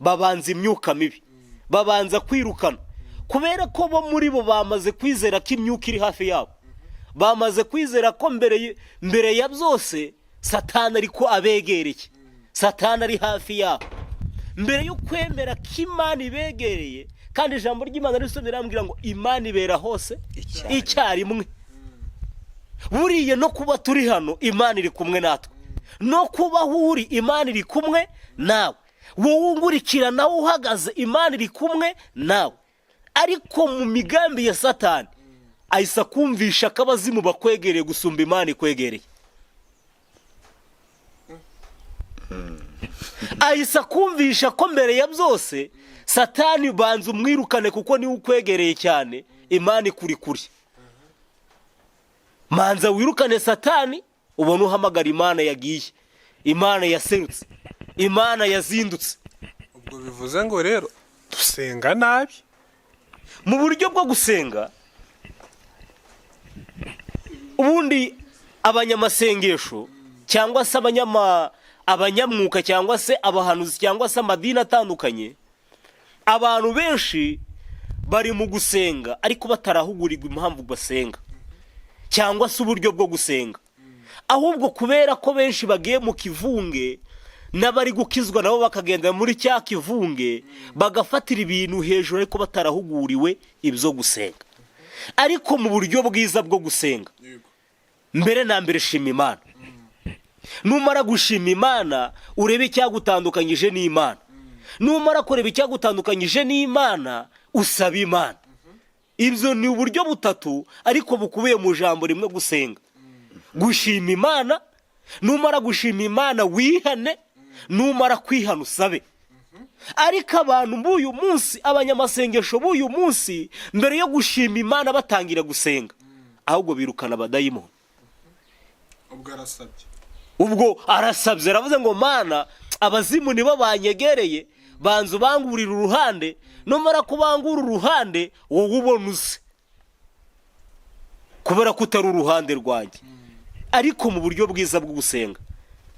Speaker 2: babanza imyuka mibi, babanza kwirukana, kubera ko bo muri bo bamaze kwizera ko imyuka iri hafi yabo, bamaze kwizera ko mbere ya byose satani ariko abegereye, satani ari hafi yabo. Mbere yo kwemera ko imana ibegereye, kandi ijambo ry'Imana rirambwira ngo imana ibera hose icyarimwe. Buriye no kuba turi hano imana iri kumwe natwe, no kuba aho uri imana iri kumwe nawe, wowe ungurikira nawe uhagaze imana iri kumwe nawe. Ariko mu migambi ya satani ahise kumvisha ko abazimu bakwegereye gusumba imana ikwegereye, ahise kumvisha ko mbere ya byose satani banza umwirukane kuko niwe ukwegereye cyane, imana ikuri kuri. Manza wirukane satani, ubona uhamagara imana yagiye, imana yaserutse, imana yazindutse.
Speaker 3: Ubwo bivuze ngo rero dusenga nabi.
Speaker 2: mu buryo bwo gusenga ubundi abanyamasengesho cyangwa se abanyamwuka cyangwa se abahanuzi cyangwa se amadini atandukanye, abantu benshi bari mu gusenga ariko batarahugurirwa impamvu basenga cyangwa se uburyo bwo gusenga, ahubwo kubera ko benshi bagiye mu kivunge n'abari gukizwa nabo bakagenda muri cya kivunge bagafatira ibintu hejuru ariko batarahuguriwe ibyo gusenga. Ariko mu buryo bwiza bwo gusenga, mbere na mbere shima Imana. Numara gushima Imana urebe icyagutandukanyije n'Imana. Numara kureba icyagutandukanyije n'Imana usaba Imana. Ibyo ni uburyo butatu ariko bukubiye mu jambo rimwe gusenga. Gushima Imana, numara gushima Imana wihane, numara kwihana usabe. Ariko abantu b'uyu munsi, abanyamasengesho b'uyu munsi, mbere yo gushima Imana batangira gusenga, ahubwo birukana abadayimoni. Ubwo arasabye aravuze ngo Mana, abazimu nibo banyegereye, banza ubangurira uruhande, numara kubangura uruhande wowe ubona uze, kubera ko utari uruhande rwanjye. Ariko mu buryo bwiza bwo gusenga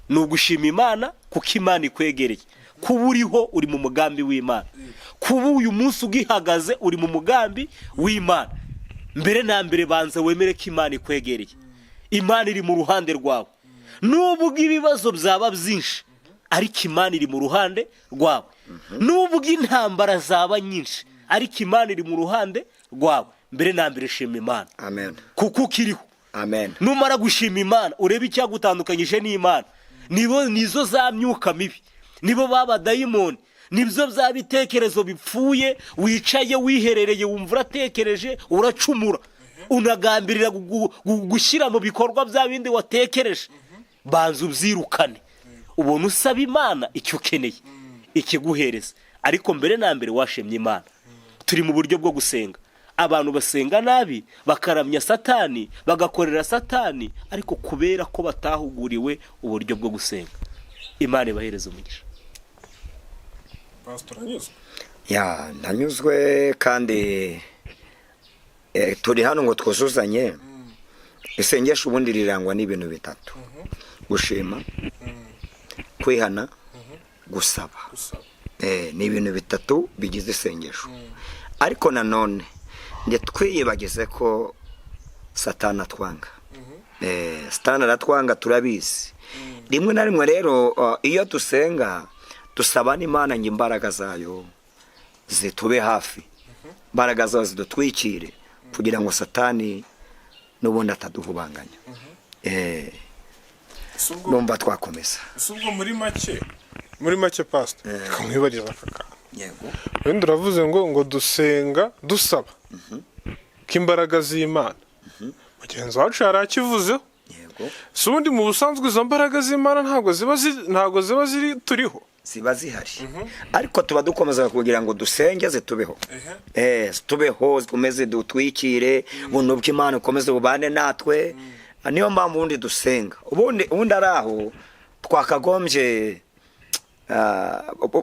Speaker 2: ni ugushima Imana kuko Imana ikwegereye, kuba uriho uri mu mugambi w'Imana, kuba uyu munsi ugihagaze uri mu mugambi w'Imana. Mbere na mbere banza wemere ko Imana ikwegereye, Imana iri mu ruhande rwawe. Nubwo ibibazo byaba byinshi ariko Imana iri mu ruhande rwawe, nubwo intambara zaba nyinshi ariko Imana iri mu ruhande rwawe. Mbere na mbere shima Imana,
Speaker 1: amen,
Speaker 2: kuko ukiriho.
Speaker 1: amen.
Speaker 2: Numara gushima Imana urebe icyagutandukanyije n'Imana, nizo za myuka mibi, nibo baba dayimoni, nibyo bya bitekerezo bipfuye, wicaye wiherereye wumva uratekereje uracumura, unagambirira gushyira mu bikorwa bya bindi watekereje. Banza ubyirukane, ubona usaba Imana icyo ukeneye ikiguhereza. Ariko mbere na mbere washimye Imana. Turi mu buryo bwo gusenga, abantu basenga nabi bakaramya Satani, bagakorera Satani, ariko kubera ko batahuguriwe uburyo bwo gusenga. Imana ibahereze umugisha.
Speaker 4: Pastor anyuzwe?
Speaker 1: Ya, ndanyuzwe kandi turi hano ngo twuzuzanye. Isengesho ubundi rirangwa n'ibintu bitatu: gushima, kwihana, gusaba. Ni ibintu bitatu bigize isengesho. Ariko nanone nge twiyibagize ko Satani atwanga. Satani aratwanga, turabizi. Rimwe na rimwe rero iyo dusenga dusaba n'Imana ngo imbaraga zayo zitube hafi, imbaraga zayo zidutwikire kugira ngo Satani n'ubundi ataduhubanganya. Numva twakomeza.
Speaker 4: Subwo muri make pastor, kamwibariza akaka.
Speaker 1: Yego.
Speaker 3: Wenda uravuze ngo dusenga dusaba ko imbaraga z'Imana. Mugenzi wacu yarakivuzeho.
Speaker 1: Yego.
Speaker 3: Si ubundi mu busanzwe izo mbaraga z'Imana ntabwo ziba ziri turiho,
Speaker 1: ziba zihari. Ariko tuba dukomeza kugira ngo dusenge zitubeho. Tubeho, zikomeze dutwikire, buntu bw'Imana ukomeze bubane natwe. Niyo mpamvu ubundi dusenga. Ubundi araho twakagombye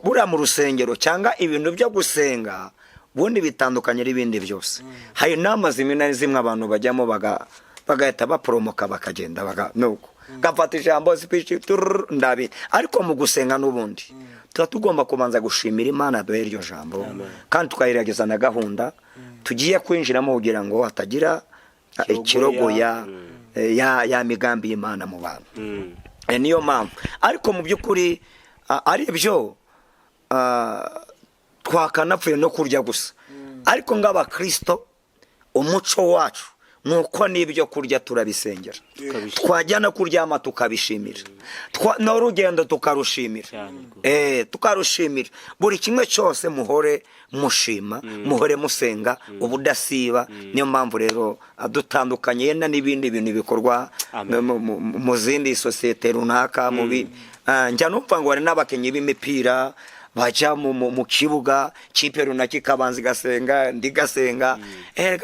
Speaker 1: buriya mu rusengero cyangwa ibintu byo gusenga ubundi bitandukanye n'ibindi byose. Hari inama zimwe na zimwe abantu bajyamo bagahita baporomoka bakagenda nuko gafata ijambo zipishi ndabi. Ariko mu gusenga n'ubundi tuba tugomba kubanza gushimira Imana duhe iryo jambo, kandi tukayirageza na gahunda tugiye kwinjiramo kugira ngo hatagira ikirogoya ya migambi y'Imana mu bantu. Niyo mpamvu. Ariko mu by'ukuri ari byo twakanapfuye no kurya gusa. Ariko ng'abakristo umuco wacu nuko n'ibyo kurya turabisengera, twajya no kuryama tukabishimira, n'urugendo tukarushimira. Tukarushimira buri kimwe cyose. Muhore mushima, muhore musenga ubudasiba. Niyo mpamvu rero dutandukanye yenda n'ibindi bintu bikorwa mu zindi sosiyete runaka. Njya numva ngo hari n'abakinnyi b'imipira bajya mu kibuga kipe runaka ikabanza igasenga ndi gasenga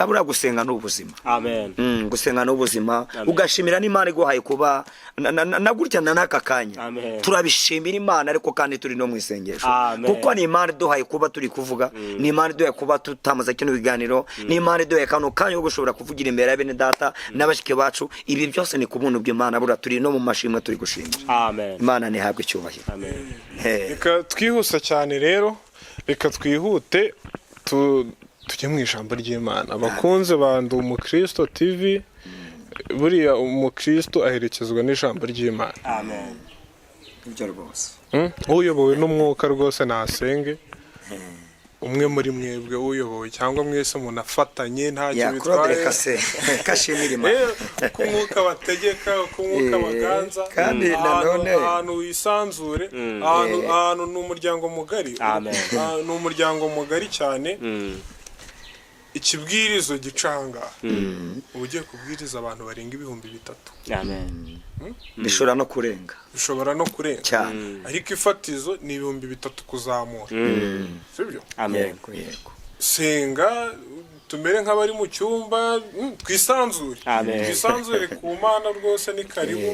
Speaker 1: buriya gusenga ni ubuzima.
Speaker 2: Amen.
Speaker 1: Gusenga ni ubuzima, ugashimira n'Imana iguhaye kuba na gutya n'aka kanya.
Speaker 2: Amen.
Speaker 1: Turabishimira Imana ariko kandi turi no mu isengesho,
Speaker 2: Amen.
Speaker 1: kuko ni Imana iduhaye kuba turi kuvuga, ni Imana iduhaye kuba tutamaze kino biganiro, ni Imana iduhaye kano kanya ko gushobora kuvugira imbere ya bene data n'abashike bacu. Ibi byose ni ku buntu bw'Imana, buriya turi no mu mashimwe turi gushimira.
Speaker 2: Amen.
Speaker 1: Imana ntihabwe icyubahiro.
Speaker 2: Amen.
Speaker 3: reka twihuse cyane rero, reka twihute tujye mu ijambo ry'Imana. Abakunze ba Ndi Umukristo TV, buriya umukristo aherekezwa n'ijambo ry'Imana.
Speaker 2: Amen.
Speaker 1: Ibyo rwose.
Speaker 3: Uyobowe n'umwuka rwose nasenge. Umwe muri mwebwe uyobowe cyangwa mwese munafatanye ntacyo bitwaye.
Speaker 1: Kashimira Imana.
Speaker 3: Ku mwuka bategeka, ku mwuka baganza,
Speaker 1: kandi nanone
Speaker 3: ahantu wisanzure, ahantu ni umuryango mugari.
Speaker 2: Amen.
Speaker 3: Ni umuryango mugari cyane. Ikibwirizo gicanga ugiye kubwiriza abantu barenga 3,000.
Speaker 2: Amen.
Speaker 1: bishobora no kurenga,
Speaker 3: bishobora no kurenga
Speaker 1: cyane,
Speaker 3: ariko ifatizo ni 3,000 kuzamura. Sibyo?
Speaker 2: Amen.
Speaker 1: yego.
Speaker 3: Senga tumere nk'abari mu cyumba, twisanzure.
Speaker 2: Amen.
Speaker 3: Twisanzure ku Mana rwose ni karibu,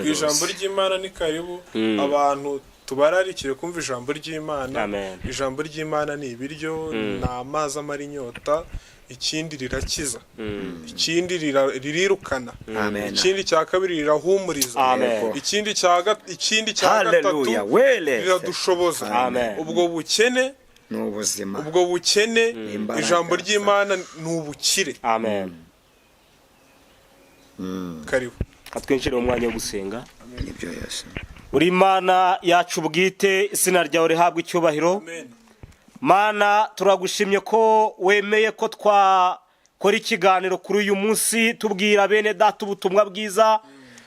Speaker 3: ku ijambo ry'Imana ni karibu. Abantu tubararikire kumva ijambo ry'Imana.
Speaker 2: Amen.
Speaker 3: Ijambo ry'Imana ni ibiryo, ni amazi amara inyota, ikindi rirakiza, ikindi ririrukana, ikindi cya kabiri rirahumuriza, ikindi cya gatatu riradushoboza. Ubwo bukene
Speaker 1: n'ubuzima,
Speaker 3: ubwo bukene ijambo ry'Imana ni ubukire.
Speaker 2: Amen.
Speaker 3: Karibu
Speaker 2: katwinjire mu mwanya wo gusenga.
Speaker 1: Nibyo Yesu.
Speaker 2: Uri Imana yacu bwite, izina ryawe rihabwa icyubahiro.
Speaker 3: Amen.
Speaker 2: Mana, turagushimye ko wemeye ko twakora ikiganiro kuri uyu munsi tubwira bene data ubutumwa bwiza,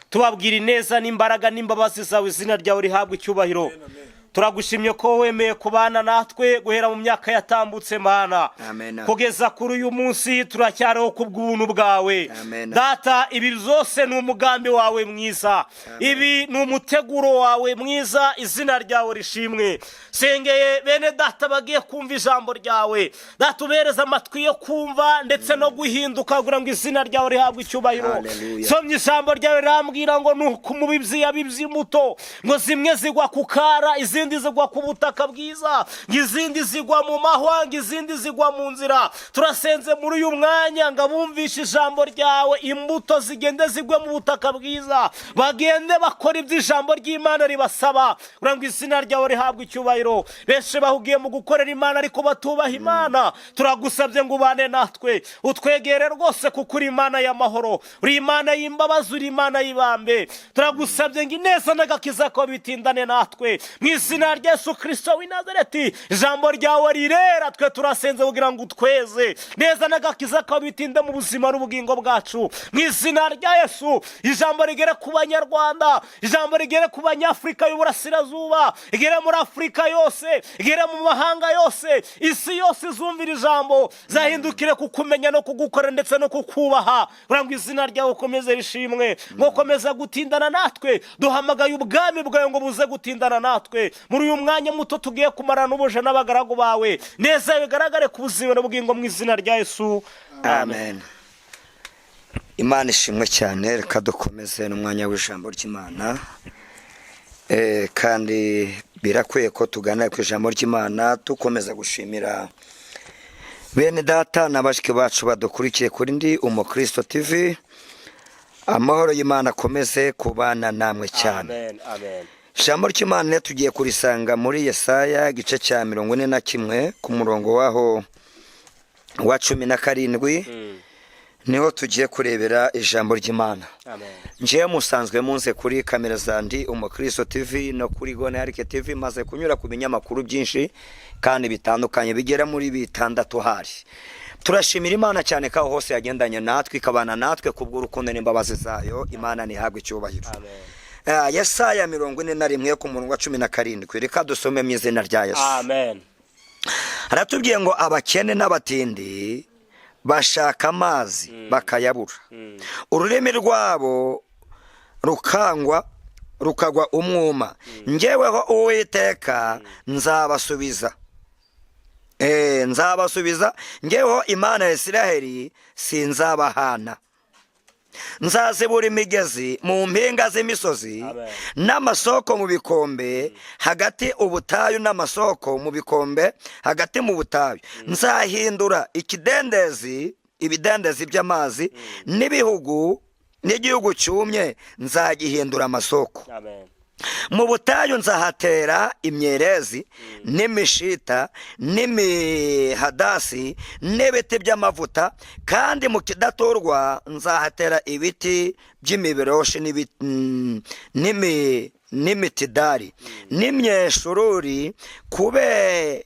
Speaker 2: tubabwira ineza n'imbaraga n'imbabazi zawe, izina ryawe rihabwa icyubahiro. Turagushimye ko wemeye kubana natwe guhera mu myaka yatambutse Mana, kugeza kuri uyu munsi turacyariho ku bw'ubuntu bwawe. Data, ibi byose ni umugambi wawe mwiza, ibi ni umuteguro wawe mwiza, izina ryawe rishimwe. Sengeye bene data bagiye kumva ijambo ryawe, data ubereza amatwi yo kumva ndetse no guhinduka kugira ngo izina ryawe rihabwe icyubahiro. Somye ijambo ryawe rambwira ngo nuko umubibyi yabibye imbuto, ngo zimwe zigwa ku kara, izindi zigwa ku butaka bwiza, izindi zigwa mu mahwa, izindi zigwa mu nzira. Turasenze muri uyu mwanya ngo abumvishe ijambo ryawe imbuto zigende zigwe mu butaka bwiza, bagende bakora ibyo ijambo ry'Imana ribasaba kugira ngo izina ryawe rihabwe icyubahiro. Benshi bahugiye mu gukorera Imana ariko batubaha Imana, turagusabye ngo ubane natwe, utwegere rwose kuko uri Imana y'amahoro, uri Imana y'imbabazi, uri Imana y'ibambe. Turagusabye ngo ineza n'agakiza ko bitindane natwe mu izina rya Yesu Kristo w'i Nazareti. Ijambo ryawe rirera, twe turasenze kugira ngo utweze neza n'agakiza ko bitinde mu buzima n'ubugingo bwacu mu izina rya Yesu. Ijambo rigere ku Banyarwanda, ijambo rigere ku Banyafurika y'Uburasirazuba, igere muri Afurika yose, igere mu mahanga yose, isi yose izumvira ijambo, zahindukire kukumenya no kugukorera ndetse no kukubaha kugira ngo izina ryawe ukomeze rishimwe. Ngo komeza gutindana natwe, duhamagaye ubwami bwawe ngo buze gutindana natwe muri uyu mwanya muto tugiye kumara n'ubuje n'abagaragu bawe, neza bigaragare ku buzima n'ubugingo mu izina rya Yesu.
Speaker 1: Amen. Imana ishimwe cyane. Reka dukomeze n'umwanya w'ijambo ry'Imana, kandi birakwiye ko tugana ku ijambo ry'Imana tukomeza gushimira bene data n'abashiki bacu badukurikiye kuri Ndi Umukristo TV. Amahoro y'Imana akomeze kubana namwe cyane.
Speaker 2: Amen. Amen.
Speaker 1: Ijambo ry'Imana tugiye kurisanga muri Yesaya igice cya 41 ku murongo waho wa 17. Niho tugiye kurebera ijambo ry'Imana. Nje musanzwe munze kuri kamera za Ndi Umukristo TV no kuri Gonarike TV, maze kunyura ku binyamakuru byinshi kandi bitandukanye bigera muri 6 hari. Turashimira Imana cyane ko hose yagendanye natwe, ikabana natwe kubw'urukundo n'imbabazi zayo. Imana nihabwe icyubahiro. Yesaya 41 ku murongo wa 17. Reka dusome mu izina rya Yesu.
Speaker 2: Amen.
Speaker 1: Aratubwiye ngo abakene n'abatindi bashaka amazi bakayabura, ururimi rwabo rukangwa rukagwa umwuma, njyeweho uwiteka nzabasubiza. Nzabasubiza, njyeweho Imana ya Isiraheli sinzabahana. Nzazibura imigezi mu mpinga z'imisozi n'amasoko mu bikombe hagati ubutayu n'amasoko mu bikombe hagati mu butayu. Nzahindura ibidendezi by'amazi n'igihugu cyumye nzagihindura amasoko. Mu butayu nzahatera imyerezi n'imishita n'imihadasi n'ibiti by'amavuta, kandi mu kidaturwa nzahatera ibiti by'imiberoshi n'imitidari n'imyeshururi kube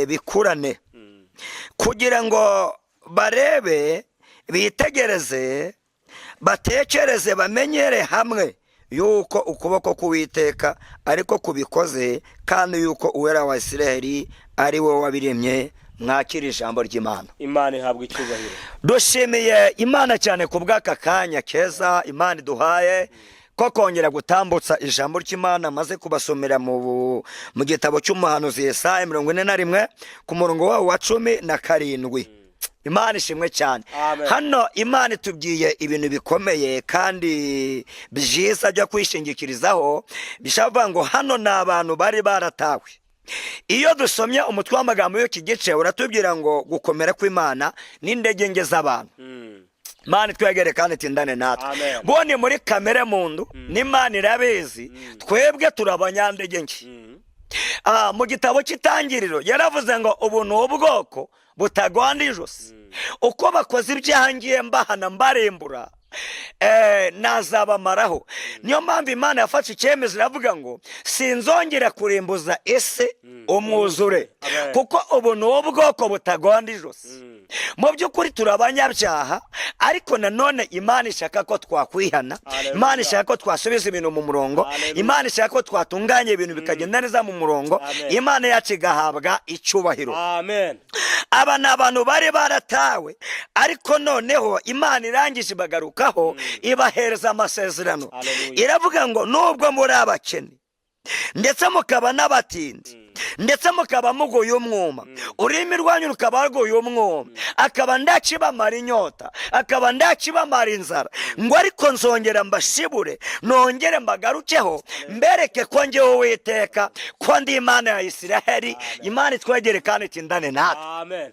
Speaker 1: bikurane, kugira ngo barebe, bitegereze, batekereze, bamenyere hamwe yuko ukuboko k'Uwiteka ariko kubikoze, kandi yuko Uwera wa Isiraheli ari we wabiremye. Mwakira ijambo ry'Imana.
Speaker 2: Imana ihabwa icyubahiro.
Speaker 1: Dushimiye Imana cyane ku bw'aka kanya keza Imana iduhaye ko kongera gutambutsa ijambo ry'Imana, maze kubasomera mu gitabo cy'umuhanuzi Yesaya 41 ku murongo wawo wa 17. Imana ishimwe cyane. Hano Imana itubwiye ibintu bikomeye kandi byiza byo kwishingikirizaho, bishavuga ngo hano ni abantu bari baratawe. Iyo dusomye umutwe w'amagambo y'iki gice uratubwira ngo gukomera kw'Imana n'indege nke z'abantu. Imana twegere kandi tindane natwe. Bone muri kamere muntu n'Imana irabizi twebwe turabanyandege nke. Mu gitabo cy'Itangiriro yaravuze ngo ubu ni ubwoko butagwanda ijosi, uko bakoze ibyaha ngiye mbahana mbarimbura nazabamaraho. Niyo mpamvu Imana yafashe icyemezo iravuga ngo sinzongera kurimbuza isi umwuzure, kuko ubu ni ubwoko butagwanda ijosi. Mu by'ukuri turabanyabyaha, ariko nanone Imana ishaka ko twakwihana. Imana ishaka ko twasubiza ibintu mu murongo. Imana ishaka ko twatunganya ibintu bikagenda neza mu murongo. Imana yacu igahabwa icyubahiro.
Speaker 2: Amen.
Speaker 1: Aba ni abantu bari baratawe, ariko noneho Imana irangije bagarukaho ibahereza amasezerano. Iravuga ngo nubwo muri abakene ndetse mukaba n'abatindi ndetse mukaba mugoye umwuma, ururimi rwanyu rukaba rugoye umwuma, akaba ndakibamara inyota, akaba ndakibamara inzara, ngo ariko nzongera mbashibure, nongere mbagarukeho, mbereke ko njyewe Uwiteka, ko ndi Imana ya Isiraheli. Imana itwegere kandi tindane natwe.
Speaker 2: Amen.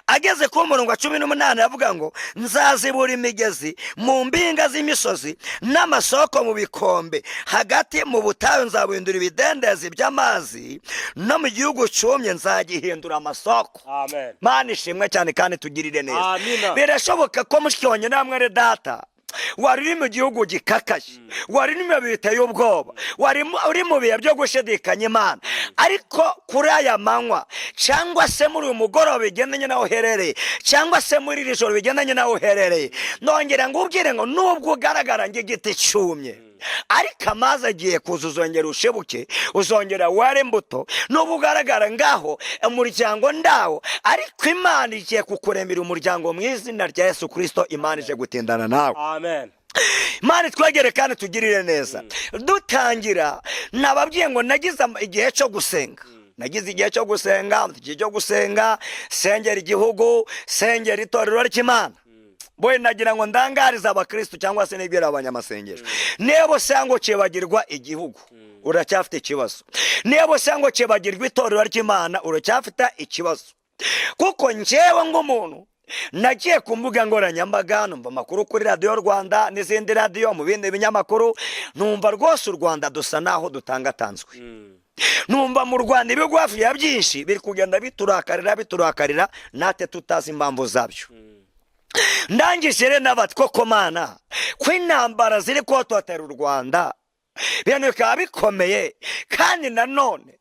Speaker 1: Ageze ku murongo wa 18 yavuga ngo nzazibura imigezi mu mpinga z'imisozi n'amasoko mu bikombe hagati mu butayu nzabuhindura ibidendezi by'amazi, no mu gihugu cyumye nzagihindura amasoko.
Speaker 2: Amen.
Speaker 1: Mana ishimwe cyane kandi tugirire neza.
Speaker 2: Amina.
Speaker 1: Birashoboka ko mushiki wanjye namwe data wari mu gihugu gikakaje, wari mu biteye ubwoba, uri mu bihe byo gushidikanya Imana, ariko kuri aya manywa cyangwa se muri uyu mugoroba bigendanye naho uherereye, cyangwa se muri iri joro bigendanye naho uherereye, nongera ngo ubwire ngo nubwo ugaragara nk'igiti cyumye, ariko amazi agiye kuza, uzongera ushibuke, uzongera ware imbuto. N'ubu ugaragara ngaho umuryango ndawo, ariko Imana igiye kukuremera umuryango mu izina rya Yesu Kristo. Imana ije gutindana nawe.
Speaker 2: Amen.
Speaker 1: Imana twegere kandi tugirire neza. Dutangira nababwiye ngo nagize igihe cyo gusenga. Nagize igihe cyo gusenga, igihe cyo gusenga, sengera igihugu, sengera itorero ry'Imana. Boye nagira ngo ndangariza abakristo cyangwa se nibwira abanyamasengesho, nebo sango cebagirwa igihugu uracyafite ikibazo, nebo sango cebagirwa itorero ry'Imana uracyafite ikibazo. Kuko njyewe ng'umuntu nagiye ku mbuga nkoranyambaga, numva amakuru kuri radiyo Rwanda n'izindi radiyo, mu bindi binyamakuru, numva rwose u Rwanda dusa naho dutangatanzwe. Numva mu Rwanda ibigo hafi ya byinshi biri kugenda biturakarira nate tutazi impamvu zabyo. Ndangije rero n'abati koko Mana, ko intambara ziri kototera u Rwanda ibintu bikaba bikomeye, kandi nanone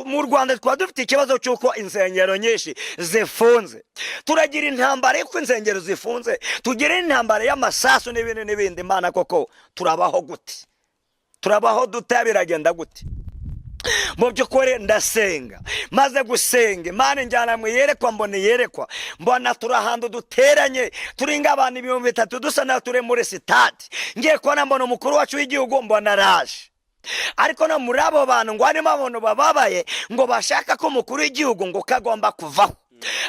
Speaker 1: mu Rwanda twaba dufite ikibazo cy'uko insengero nyinshi zifunze. Turagira intambara y'uko insengero zifunze, tugira intambara y'amasasu n'ibindi. Imana koko turabaho gute? Turabaho dute? Biragenda gute? mu by'ukuri ndasenga, maze gusenga Imana injyana mu iyerekwa, mbona iyerekwa, mbona turi ahantu duteranye turi nk'abantu 3,000 dusa na turi muri sitade. Ngiye kubona mbona umukuru wacu w'igihugu, mbona araje. Ariko no muri abo bantu ngo harimo abantu bababaye ngo bashaka ko umukuru w'igihugu ngo kagomba kuvaho.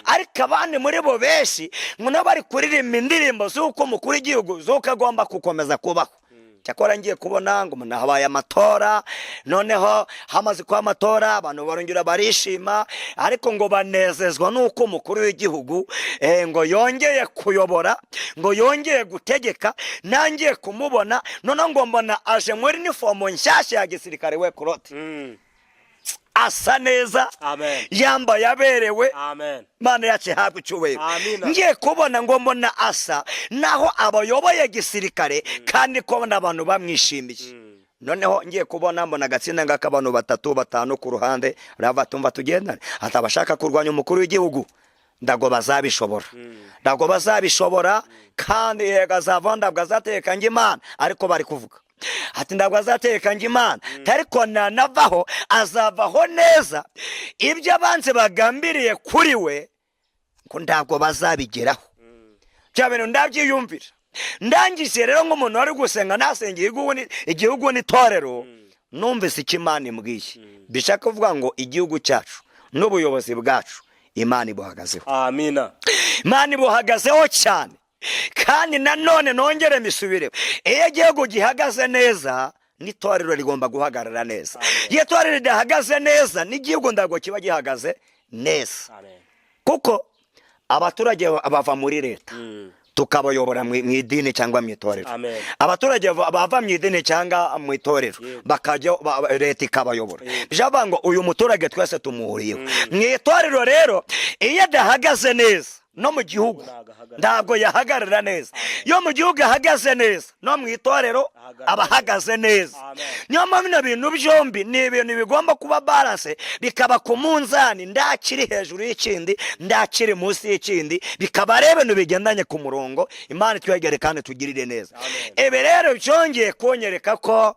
Speaker 1: Ariko abandi muri bo benshi ngo nabo bari kuririmba indirimbo z'uko umukuru w'igihugu z'uko agomba gukomeza kubaho. Cyakora ngiye kubona ngo habaye amatora, noneho hamaze kuba amatora abantu barongera barishima, ariko ngo banezezwa nuko umukuru w'igihugu ngo yongeye kuyobora, ngo yongeye gutegeka. Nangiye kumubona noneho ngo mbona aje muri uniform nshyashya ya gisirikare we Claude. Asa neza, yambaye aberewe, Mana yacu ihabwe icyubahiro. Ngiye kubona ngo mbona asa naho abayoboye gisirikare kandi ko abantu bamwishimiye. Noneho ngiye kubona mbona agatsinda ng'abantu 3 5 ku ruhande ravatumva tugendane, atabashaka kurwanya umukuru w'igihugu. Ndago bazabishobora, ndago bazabishobora, kandi yegazavanda bwazateka ng'Imana. Ariko bari kuvuga ati ndabwo azateka ng'Imana, ariko navaho azavaho neza. Ibyo abanze bagambiriye kuri we ko ndabwo bazabigeraho. Cya bintu ndabyiyumvira. Ndangije rero nk'umuntu wari gusenga nasengeye igihugu n'itorero, numvise icyo Imana imbwiye. Bishaka kuvuga ngo igihugu cyacu n'ubuyobozi bwacu Imana ibuhagazeho.
Speaker 2: Amina.
Speaker 1: Imana ibuhagazeho cyane. Kandi nanone nongere misubire, iyo igihugu gihagaze neza n'itorero rigomba guhagarara neza. Iyo itorero ridahagaze neza n'igihugu ndago kiba gihagaze neza. Kuko abaturage bava muri leta tukabayobora mu idini cyangwa mu itorero. Abaturage bava mu idini cyangwa mu itorero bakajya leta ikabayobora. Bijaba ngo uyu muturage twese tumuhuriyeho. Mu itorero rero iyo adahagaze neza no mu gihugu ndago yahagarara neza. Yo mu gihugu ahagaze neza no mu itorero abahagaze neza. Niyo mpamvu bintu byombi ni ibintu bigomba kuba balance, bikaba ku munzani, ndakiri hejuru y'ikindi ndakiri munsi y'ikindi, bikaba rebe no bigendanye ku murongo. Imana twegere kandi tugirire neza. Ebe rero byongeye konyereka ko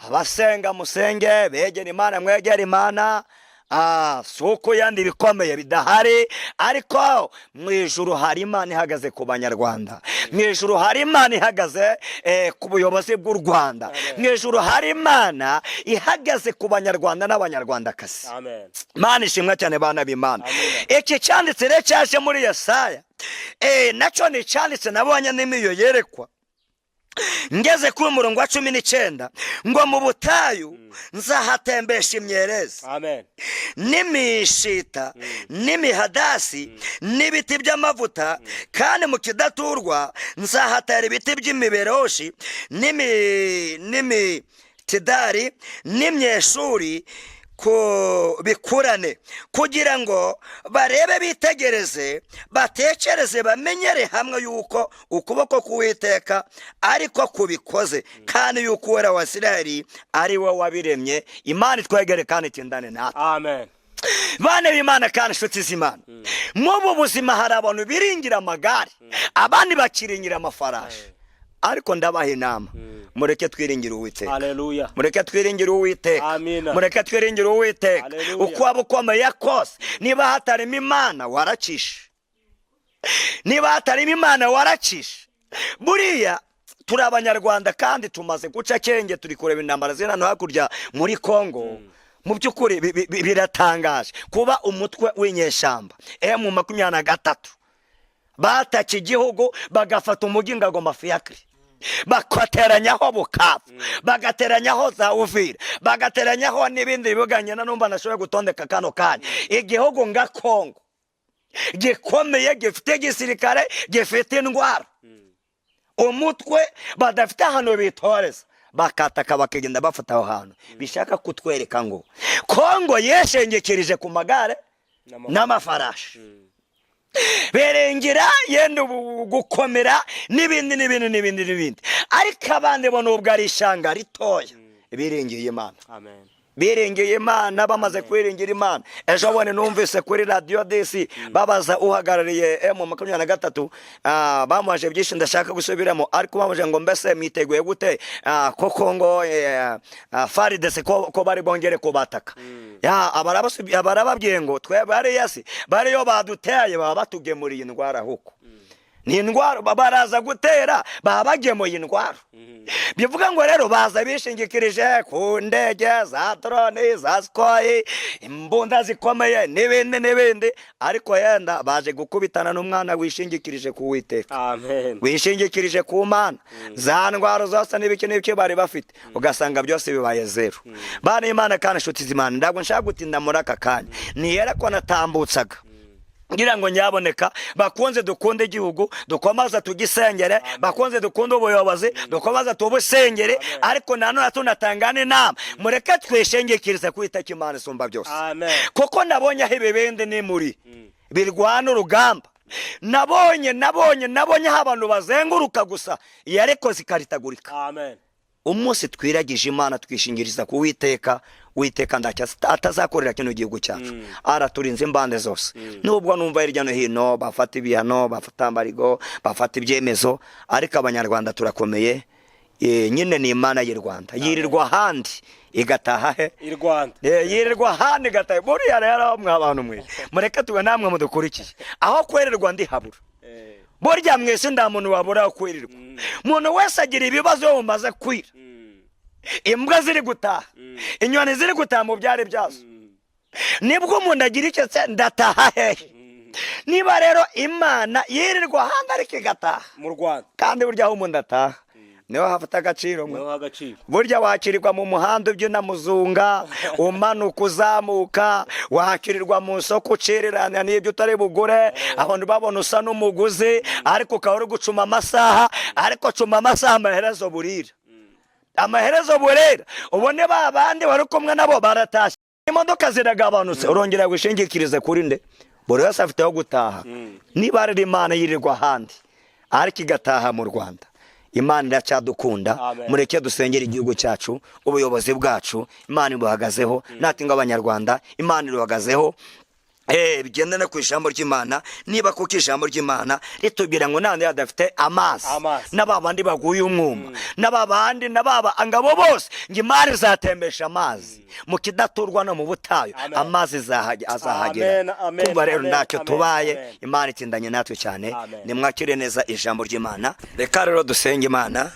Speaker 1: abasenga musenge, begera Imana mwegera Imana. Suko yandi bikomeye bidahari, ariko mu ijuru hari Imana ihagaze ku banyarwanda. Mu ijuru hari Imana ihagaze ku buyobozi bw'u Rwanda. Mu ijuru hari Imana ihagaze ku banyarwanda n'abanyarwandakazi. Imana ishimwe cyane bana b'Imana. Iki cyanditse rero cyaje muri Yesaya, nacyo ni cyanditse nabonye n'imiyo yerekwa. Ngeze ku murongo wa 19 ngo mu butayu nzahatembesha imyerezi, n'imishita, n'imihadasi, n'ibiti by'amavuta, kandi mu kidaturwa nzahatera ibiti by'imiberoshi, n'imitidari, n'imyeshuri bikurane, kugira ngo barebe, bitegereze, batekereze, bamenyere hamwe yuko ukuboko k'Uwiteka ariko kubikoze, kandi yuko Uwera wa Isirayeli ari we wabiremye. Imana twegere kandi tindane natwe.
Speaker 2: Amen.
Speaker 1: Bane b'Imana kandi inshuti z'Imana, mu buzima hari abantu biringira amagare, abandi bakiringira amafarashi. Ariko ndabaha inama, mureke twiringira Uwiteka.
Speaker 2: Haleluya.
Speaker 1: Mureke twiringira Uwiteka.
Speaker 2: Amina.
Speaker 1: Mureke twiringira Uwiteka. Uko waba ukomeye kose, niba hatarimo Imana waracisha. Niba hatarimo Imana waracisha. Buriya turi abanyarwanda kandi tumaze guca kenge, turi kureba intambara zina no hakurya muri Kongo. Mu by'ukuri biratangaje kuba umutwe w'inyeshamba M23 bataka igihugu bagafata umujyi ngo Goma Fiacre, bakateranyaho Bukavu, bagateranyaho za Uvira, bagateranyaho n'ibindi bibuganye na numva nashoboye gutondeka kano kanya. Igihugu nga Kongo gikomeye, gifite gisirikare, gifite indwara, umutwe badafite ahantu bitoreza, bakataka bakagenda bafata aho hantu. Bishaka kutwereka ngo Kongo yeshengekirije ku magare n'amafarashi, berengera yenda gukomera n'ibindi. Ariko abandi bo nubwo ari ishanga ritoya birengeye Imana.
Speaker 2: Amen.
Speaker 1: biringiye imana. Bamaze kwiringira imana, ejo bundi numvise kuri radiyo disi babaza uhagarariye M23, bamuhaje byinshi ndashaka gusubiramo, ariko bamuhaje ngo mbese mwiteguye gute koko ngo FARDC ko bari bongere kubataka. Abarababwiye ngo twebwe bariya si bariyo baduteye baba batugemuriye indwara huko. Ni indwara baraza gutera baba bagemuye indwara. Bivuga ngo rero baza bishingikirije ku ndege za drone za Sukhoi, imbunda zikomeye n'ibindi, ariko yenda baje gukubitana n'umwana wishingikirije ku Uwiteka.
Speaker 2: Amen.
Speaker 1: Wishingikirije ku Mana. Za ndwara zose n'ibiki bari bafite ugasanga byose bibaye zero. Bana Imana kandi inshuti z'Imana, ndabwo nshaka gutinda muri aka kanya. Niyera ko natambutsaga ngira ngo nyaboneka bakunze dukunde igihugu, dukomaza tugisengere, bakunze dukunde ubuyobozi, dukomaza tubusengere, ariko nanone tunatangane inama mureke twishengekirize kwitaka Imana isumba byose. Kuko nabonye aho ibibindi ni muri birwana urugamba. Nabonye abantu bazenguruka gusa yareko zikaritagurika.
Speaker 2: Amen.
Speaker 1: Umunsi twiragije Imana twishingiriza ku Uwiteka ndacya atazakorera kino gihugu cyacu. Araturinze imbande zose. Nubwo numva hirya no hino bafata ibihano, bafata ambarigo, bafata ibyemezo, ariko abanyarwanda turakomeye. Nyine ni Imana y'u Rwanda. Yirirwa handi igataha he
Speaker 2: i Rwanda.
Speaker 1: Yirirwa handi igataha. Buriya rero mwabantu mwe mureke tuwe namwe mudukurikiye. Aho kwererwa ndi habura. Burya mwese nda muntu wabura kwirirwa. Muntu wese agira ibibazo umaze kwira. Imbwa ziri gutaha, inyoni ziri gutaha mu byari byazo. Nibwo umuntu agira icyo se ndataha hehe. Niba rero Imana yirirwa handi ariko igataha
Speaker 2: mu Rwanda,
Speaker 1: kandi burya aho umuntu ataha niho hafata agaciro. Burya wakirirwa mu muhanda ubyina muzunga, umanuka uzamuka, wakirirwa mu soko ucirirana n'ibyo utari bugure, abantu babona usa n'umuguzi, ariko ukaba uri gucuma amasaha, ariko cuma amasaha amaherezo burira. Amaherezo burera ubone babandi wari kumwe nabo baratashye, imodoka ziragabanutse, urongera gushingikirize kuri nde? Buri wese afite aho gutaha. Niba ari Imana yirirwa handi ariko igataha mu Rwanda, Imana iracyadukunda. Mureke dusengera igihugu cyacu, ubuyobozi bwacu Imana ibuhagazeho, natinga abanyarwanda Imana iruhagazeho. Bigendana ku ijambo ry'Imana. Niba kuko ijambo ry'Imana ritubwira ngo nande yadafite amazi n'ababandi baguye umwuma, n'ababandi n'ababa angabo bose ngo Imana izatembesha amazi mu kidaturwa no mu butayu, amazi azahagera. Kumva rero ntacyo tubaye, Imana itindanye natwe cyane. Nimwakire neza ijambo ry'Imana. Reka rero dusenge Imana,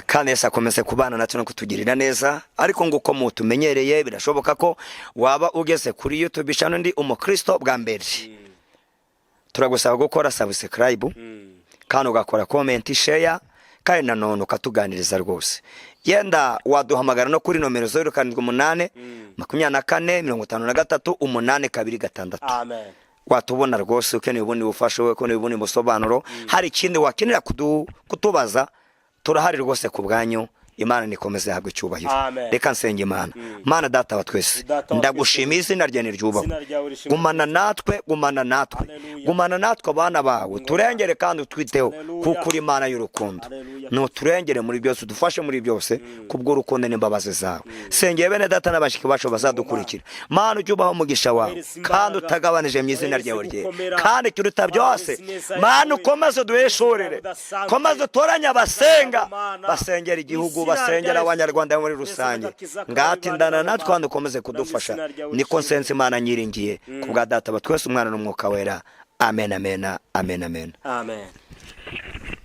Speaker 1: kandi Yesu akomeze kubana natwe no kutugirira neza. Ariko nguko mutumenyereye, birashoboka ko waba ugeze kuri YouTube channel ndi umukristo bwa mbere. Turagusaba gukora subscribe, kandi ugakora comment, share, kandi nanone ukatuganiriza rwose. Yenda waduhamagara no kuri nomero 078 24 53 826.
Speaker 2: Amen.
Speaker 1: Watubona rwose ukeneye ubundi bufasha, ukeneye ubundi busobanuro, hari ikindi wakenera kutubaza, turahari rwose ku bwanyu. Imana nikomeze habwe cyubahiro. Reka nsenge Imana. Mana data wa twese, ndagushimiye izina rye niryubahwe. Gumana natwe gumana natwe abana bawe, turengere kandi utwiteho kuko uri Imana y'urukundo. No turengere muri byose, dufashe muri byose kubw'urukundo n'imbabazi zawe. Sengeye bene data n'abashiki bacu bazadukurikira. Mana ujubaho umugisha wawe kandi utagabanije mu izina ryawe rye, kandi kiruta byose Mana ukomeze duheshorere, komeze utoranya abasenga, basengera igihugu, basengera abanyarwanda muri rusange. Ngatindana natwe kandi ukomeze kudufasha. Niko nsense Imana nyiringiye kubwa data batwese umwana n'umwuka wera. Amen, amen, amen, amen.
Speaker 2: Amen.